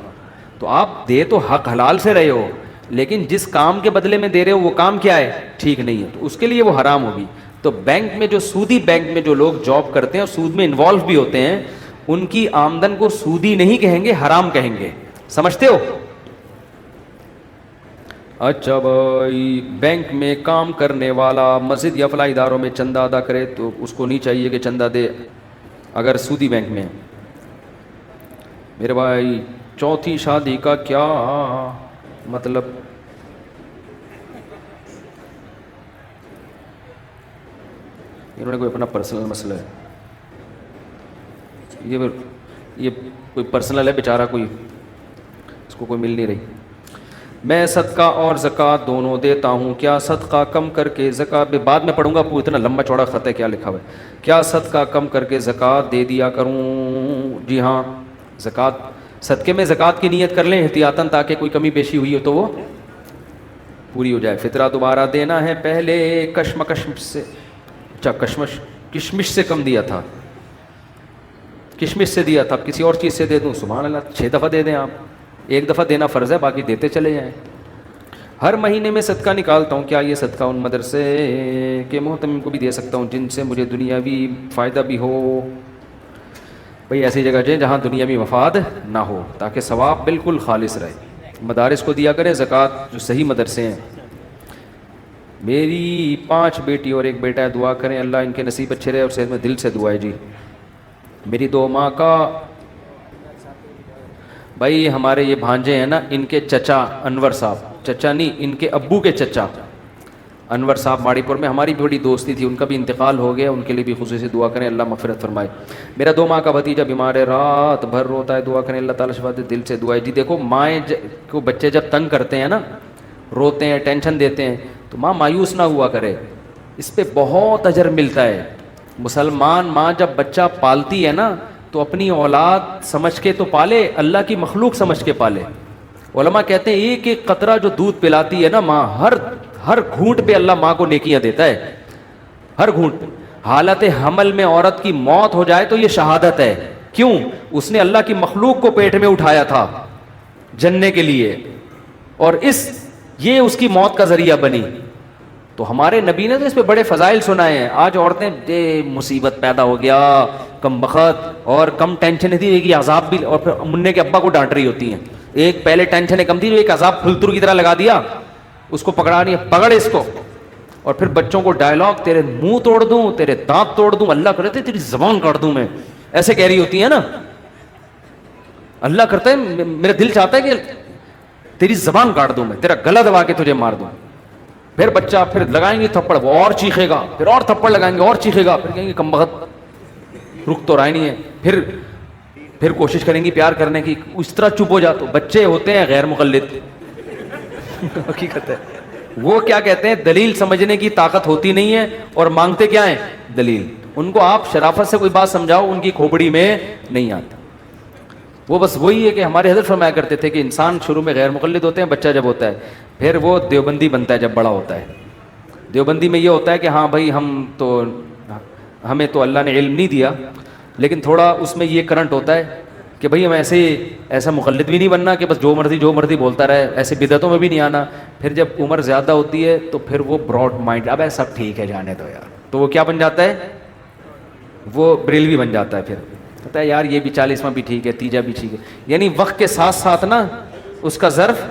تو آپ دے تو حق حلال سے رہے ہو، لیکن جس کام کے بدلے میں دے رہے ہو وہ کام کیا ہے؟ ٹھیک نہیں ہے، تو اس کے لیے وہ حرام ہوگی. تو بینک میں جو سودی بینک میں جو لوگ جاب کرتے ہیں اور سود میں انوالو بھی ہوتے ہیں، ان کی آمدن کو سودی نہیں کہیں گے، حرام کہیں گے. سمجھتے ہو؟ اچھا بھائی، بینک میں کام کرنے والا مسجد یا فلاح اداروں میں چندہ ادا کرے تو اس کو نہیں چاہیے کہ چندہ دے اگر سودی بینک میں ہے. میرے بھائی، چوتھی شادی کا کیا مطلب؟ انہوں نے کوئی اپنا پرسنل مسئلہ ہے، یہ کوئی پرسنل ہے بیچارہ، کوئی اس کو کوئی مل نہیں رہی. میں صدقہ اور زکوٰۃ دونوں دیتا ہوں، کیا صدقہ کم کر کے زکوٰۃ بعد میں پڑھوں گا، اتنا لمبا چوڑا خط ہے کیا لکھا ہوا ہے. کیا صدقہ کم کر کے زکوٰۃ دے دیا کروں؟ جی ہاں، زکوٰۃ صدقے میں زکوٰۃ کی نیت کر لیں احتیاطاً، تاکہ کوئی کمی بیشی ہوئی ہو تو وہ پوری ہو جائے. فطرہ دوبارہ دینا ہے، پہلے کشمش سے کم دیا تھا، کشمش سے دیا تھا، اب کسی اور چیز سے دے دوں؟ سبحان اللہ، 6 دفعہ دے دیں آپ. ایک دفعہ دینا فرض ہے، باقی دیتے چلے جائیں. ہر مہینے میں صدقہ نکالتا ہوں، کیا یہ صدقہ ان مدرسے کے محتمم کو بھی دے سکتا ہوں جن سے مجھے دنیاوی فائدہ بھی ہو؟ بھئی ایسی جگہ جائیں جہاں دنیاوی مفاد نہ ہو تاکہ ثواب بالکل خالص رہے. مدارس کو دیا کریں زکوٰۃ, جو صحیح مدرسے ہیں. میری 5 بیٹی اور 1 بیٹا ہے, دعا کریں اللہ ان کے نصیب اچھے رہے اور صحت میں. دل سے دعا ہے جی. میری 2 ماں کا, بھائی ہمارے یہ بھانجے ہیں نا, ان کے چچا انور صاحب, چچا نہیں ان کے ابو کے چچا انور صاحب ماڑی پور میں, ہماری بھی بڑی دوستی تھی, ان کا بھی انتقال ہو گیا, ان کے لیے بھی خصوصی دعا کریں اللہ مغفرت فرمائے. میرا 2 ماہ کا بھتیجا بیمار ہے, رات بھر روتا ہے, دعا کریں اللہ تعالیٰ شفا دے. دل سے دعا ہے جی. دیکھو مائیں کو بچے جب تنگ کرتے ہیں نا, روتے ہیں, ٹینشن دیتے ہیں, تو ماں مایوس نہ ہوا کرے, اس پہ بہت اجر ملتا ہے. مسلمان ماں جب بچہ پالتی ہے نا تو اپنی اولاد سمجھ کے تو پالے, اللہ کی مخلوق سمجھ کے پالے. علماء کہتے ہیں ایک ایک قطرہ جو دودھ پلاتی ہے نا ماں, ہر گھونٹ پہ اللہ ماں کو نیکیاں دیتا ہے, ہر گھونٹ پہ. حالت حمل میں عورت کی موت ہو جائے تو یہ شہادت ہے. کیوں؟ اس نے اللہ کی مخلوق کو پیٹ میں اٹھایا تھا جننے کے لیے, اور یہ اس کی موت کا ذریعہ بنی. تو ہمارے نبی نے تو اس پہ بڑے فضائل سنائے ہیں. آج عورتیں مصیبت پیدا ہو گیا, کم بخت اور کم ٹینشن تھی, ایک عذاب بھی, اور پھر منہ کے ابا کو ڈانٹ رہی ہوتی ہیں. ایک پہلے ٹینشن کم تھی, ایک عذاب پھلتر کی طرح لگا دیا, اس کو پکڑا نہیں, پکڑ اس کو. اور پھر بچوں کو ڈائلاگ, تیرے منہ توڑ دوں, تیرے دانت توڑ دوں, اللہ کرے تیری زبان کاٹ دوں میں, ایسے کہہ رہی ہوتی ہے نا. اللہ کرتا ہے, میرا دل چاہتا ہے کہ تیری زبان کاٹ دوں میں, تیرا گلا دبا کے تجھے مار دوں. پھر بچہ پھر لگائیں گے تھپڑ, وہ اور چیخے گا, پھر اور تھپڑ لگائیں گے اور چیخے گا, پھر کہیں گے کم بخت رک تو رہا ہی نہیں ہے. پھر کوشش کریں گی پیار کرنے کی, اس طرح چپ ہو جا. تو بچے ہوتے ہیں غیر مقلد, حقیقت ہے. وہ کیا کہتے ہیں, دلیل سمجھنے کی طاقت ہوتی نہیں ہے, اور مانگتے کیا ہیں, دلیل. ان کو آپ شرافت سے کوئی بات سمجھاؤ, ان کی کھوپڑی میں نہیں آتا. وہ بس وہی ہے کہ ہمارے حضرت فرمایا کرتے تھے کہ انسان شروع میں غیر مقلد ہوتے ہیں, بچہ جب ہوتا ہے پھر وہ دیوبندی بنتا ہے جب بڑا ہوتا ہے. دیوبندی میں یہ ہوتا ہے کہ ہاں بھائی ہمیں تو اللہ نے علم نہیں دیا, لیکن تھوڑا اس میں یہ کرنٹ ہوتا ہے کہ بھائی ہم ایسا مقلد بھی نہیں بننا کہ بس جو مرضی بولتا رہے, ایسے بدعتوں میں بھی نہیں آنا. پھر جب عمر زیادہ ہوتی ہے تو پھر وہ براڈ مائنڈ, اب سب ٹھیک ہے جانے دو یار, تو وہ کیا بن جاتا ہے, وہ بریلوی بن جاتا ہے. پھر کہتا ہے یار یہ بھی 40واں بھی ٹھیک ہے, 30 بھی ٹھیک ہے. یعنی وقت کے ساتھ ساتھ نا اس کا ظرف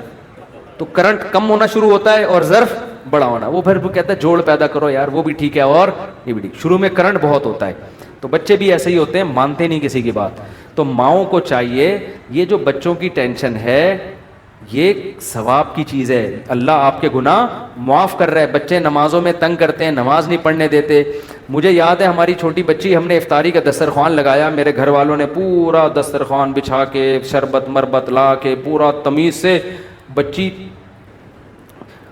تو کرنٹ کم ہونا شروع ہوتا ہے اور ظرف بڑا ہونا. وہ پھر وہ کہتا ہے جوڑ پیدا کرو یار, وہ بھی ٹھیک ہے اور یہ بھی ٹھیک. شروع میں کرنٹ بہت ہوتا ہے. تو بچے بھی ایسے ہی ہوتے ہیں, مانتے نہیں کسی کی بات. تو ماؤں کو چاہیے, یہ جو بچوں کی ٹینشن ہے یہ ثواب کی چیز ہے, اللہ آپ کے گناہ معاف کر رہا ہے. بچے نمازوں میں تنگ کرتے ہیں, نماز نہیں پڑھنے دیتے. مجھے یاد ہے ہماری چھوٹی بچی, ہم نے افطاری کا دسترخوان لگایا, میرے گھر والوں نے پورا دسترخوان بچھا کے شربت مربت لا کے پورا تمیز سے, بچی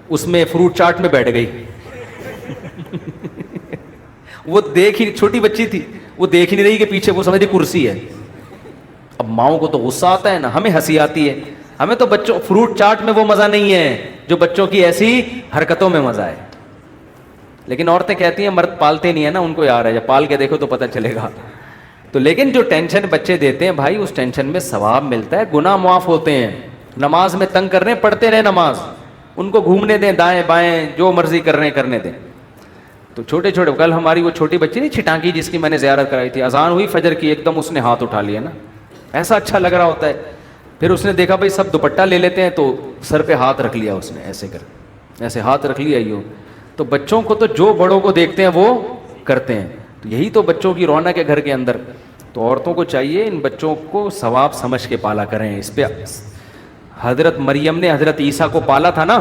اس میں فروٹ چاٹ میں بیٹھ گئی. وہ چھوٹی بچی تھی, وہ دیکھ نہیں رہی کہ پیچھے, وہ سمجھتی کرسی ہے. اب ماؤں کو تو غصہ آتا ہے نا, ہمیں ہنسی آتی ہے. ہمیں تو بچوں فروٹ چاٹ میں وہ مزہ نہیں ہے جو بچوں کی ایسی حرکتوں میں مزہ ہے. لیکن عورتیں کہتی ہیں مرد پالتے نہیں ہے نا, ان کو یار ہے, جب پال کے دیکھو تو پتہ چلے گا. تو لیکن جو ٹینشن بچے دیتے ہیں بھائی, اس ٹینشن میں ثواب ملتا ہے, گناہ معاف ہوتے ہیں. نماز میں تنگ کر رہے ہیں, پڑھتے رہے نماز, ان کو گھومنے دیں دائیں بائیں, جو مرضی کر رہے ہیں کرنے دیں. تو چھوٹے کل ہماری وہ چھوٹی بچی نہیں چھٹانکی, جس کی میں نے زیارت کرائی تھی, اذان ہوئی فجر کی, ایک دم اس نے ہاتھ اٹھا لیا نا, ایسا اچھا لگ رہا ہوتا ہے. پھر اس نے دیکھا بھائی سب دوپٹہ لے لیتے ہیں, تو سر پہ ہاتھ رکھ لیا اس نے, ایسے ہاتھ رکھ لیا یوں. تو بچوں کو تو جو بڑوں کو دیکھتے ہیں وہ کرتے ہیں. تو یہی تو بچوں کی رونق ہے گھر کے اندر. تو عورتوں کو چاہیے ان بچوں کو ثواب سمجھ کے پالا کریں. اس پہ حضرت مریم نے حضرت عیسیٰ کو پالا تھا نا,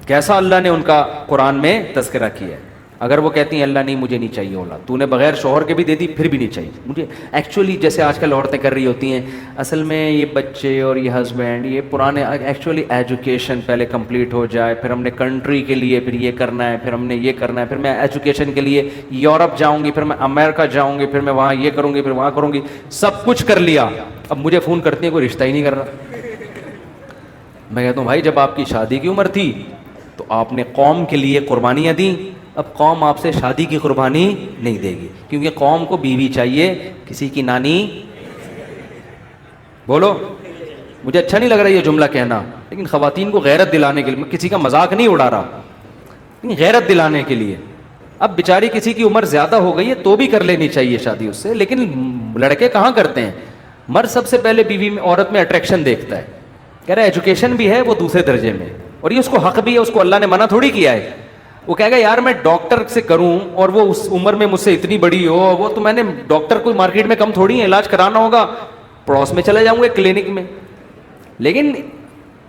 کیسا اللہ نے ان کا قرآن میں تذکرہ کیا ہے. اگر وہ کہتی ہیں اللہ نہیں مجھے نہیں چاہیے اولاد, تو نے بغیر شوہر کے بھی دے دی پھر بھی نہیں چاہیے مجھے. ایکچولی جیسے آج کل عورتیں کر رہی ہوتی ہیں, اصل میں یہ بچے اور یہ ہسبینڈ یہ پرانے, ایکچولی ایجوکیشن پہلے کمپلیٹ ہو جائے, پھر ہم نے کنٹری کے لیے پھر یہ کرنا ہے, پھر ہم نے یہ کرنا ہے, پھر میں ایجوکیشن کے لیے یورپ جاؤں گی, پھر میں امریکہ جاؤں گی, پھر میں وہاں یہ کروں گی, پھر وہاں کروں گی. سب کچھ کر لیا, اب مجھے فون کرتی ہیں کوئی رشتہ ہی نہیں کر رہا. میں کہتا ہوں بھائی جب آپ کی شادی کی عمر تھی تو آپ نے قوم کے لیے قربانیاں دیں, اب قوم آپ سے شادی کی قربانی نہیں دے گی, کیونکہ قوم کو بیوی چاہیے, کسی کی نانی. بولو, مجھے اچھا نہیں لگ رہا یہ جملہ کہنا, لیکن خواتین کو غیرت دلانے کے لیے, میں کسی کا مذاق نہیں اڑا رہا, غیرت دلانے کے لیے اب بیچاری کسی کی عمر زیادہ ہو گئی ہے تو بھی کر لینی چاہیے شادی اس سے, لیکن لڑکے کہاں کرتے ہیں. مرد سب سے پہلے بیوی میں عورت میں اٹریکشن دیکھتا ہے, کہہ رہا ہے ایجوکیشن بھی ہے وہ دوسرے درجے میں, اور یہ اس کو حق بھی ہے, اس کو اللہ نے منع تھوڑی کیا ہے. وہ کہے گا یار میں ڈاکٹر سے کروں اور وہ اس عمر میں مجھ سے اتنی بڑی ہو, وہ تو میں نے ڈاکٹر کوئی مارکیٹ میں کم تھوڑی ہے, علاج کرانا ہوگا پڑوس میں چلے جاؤں گا کلینک میں. لیکن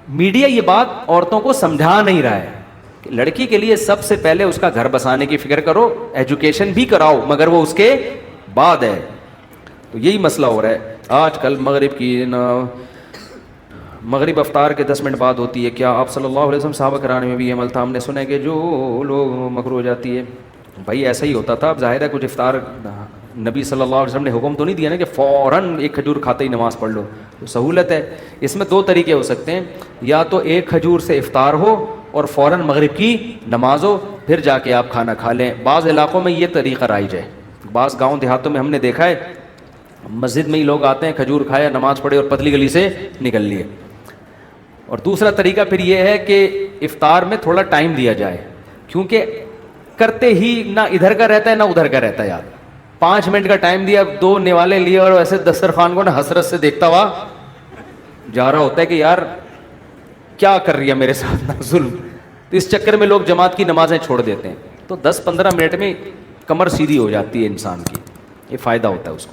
میڈیا یہ بات عورتوں کو سمجھا نہیں رہا ہے کہ لڑکی کے لیے سب سے پہلے اس کا گھر بسانے کی فکر کرو, ایجوکیشن بھی کراؤ مگر وہ اس کے بعد ہے. تو یہی مسئلہ ہو رہا ہے آج کل. مغرب افطار کے 10 منٹ بعد ہوتی ہے, کیا آپ صلی اللہ علیہ وسلم صحابہ کرام میں بھی یہ عمل تھا؟ ہم نے سنا ہے کہ جو لوگ مکروہ ہو جاتی ہے. بھائی ایسا ہی ہوتا تھا. اب ظاہر ہے کچھ افطار نبی صلی اللہ علیہ وسلم نے حکم تو نہیں دیا نا کہ فوراً ایک کھجور کھاتے ہی نماز پڑھ لو, تو سہولت ہے. اس میں 2 طریقے ہو سکتے ہیں, یا تو ایک کھجور سے افطار ہو اور فوراً مغرب کی نماز ہو, پھر جا کے آپ کھانا کھا لیں. بعض علاقوں میں یہ طریقہ رائج ہے, بعض گاؤں دیہاتوں میں ہم نے دیکھا ہے مسجد میں ہی لوگ آتے ہیں, کھجور کھایا, نماز پڑھے اور پتلی گلی سے نکل لیے. اور دوسرا طریقہ پھر یہ ہے کہ افطار میں تھوڑا ٹائم دیا جائے, کیونکہ کرتے ہی نہ ادھر کا رہتا ہے نہ ادھر کا رہتا ہے. یار 5 منٹ کا ٹائم دیا, 2 نوالے لیے اور ایسے دسترخوان کو نا حسرت سے دیکھتا ہوا جا رہا ہوتا ہے کہ یار کیا کر رہی ہے میرے ساتھ نا ظلم. تو اس چکر میں لوگ جماعت کی نمازیں چھوڑ دیتے ہیں. تو 10-15 منٹ میں کمر سیدھی ہو جاتی ہے انسان کی, یہ فائدہ ہوتا ہے اس کو.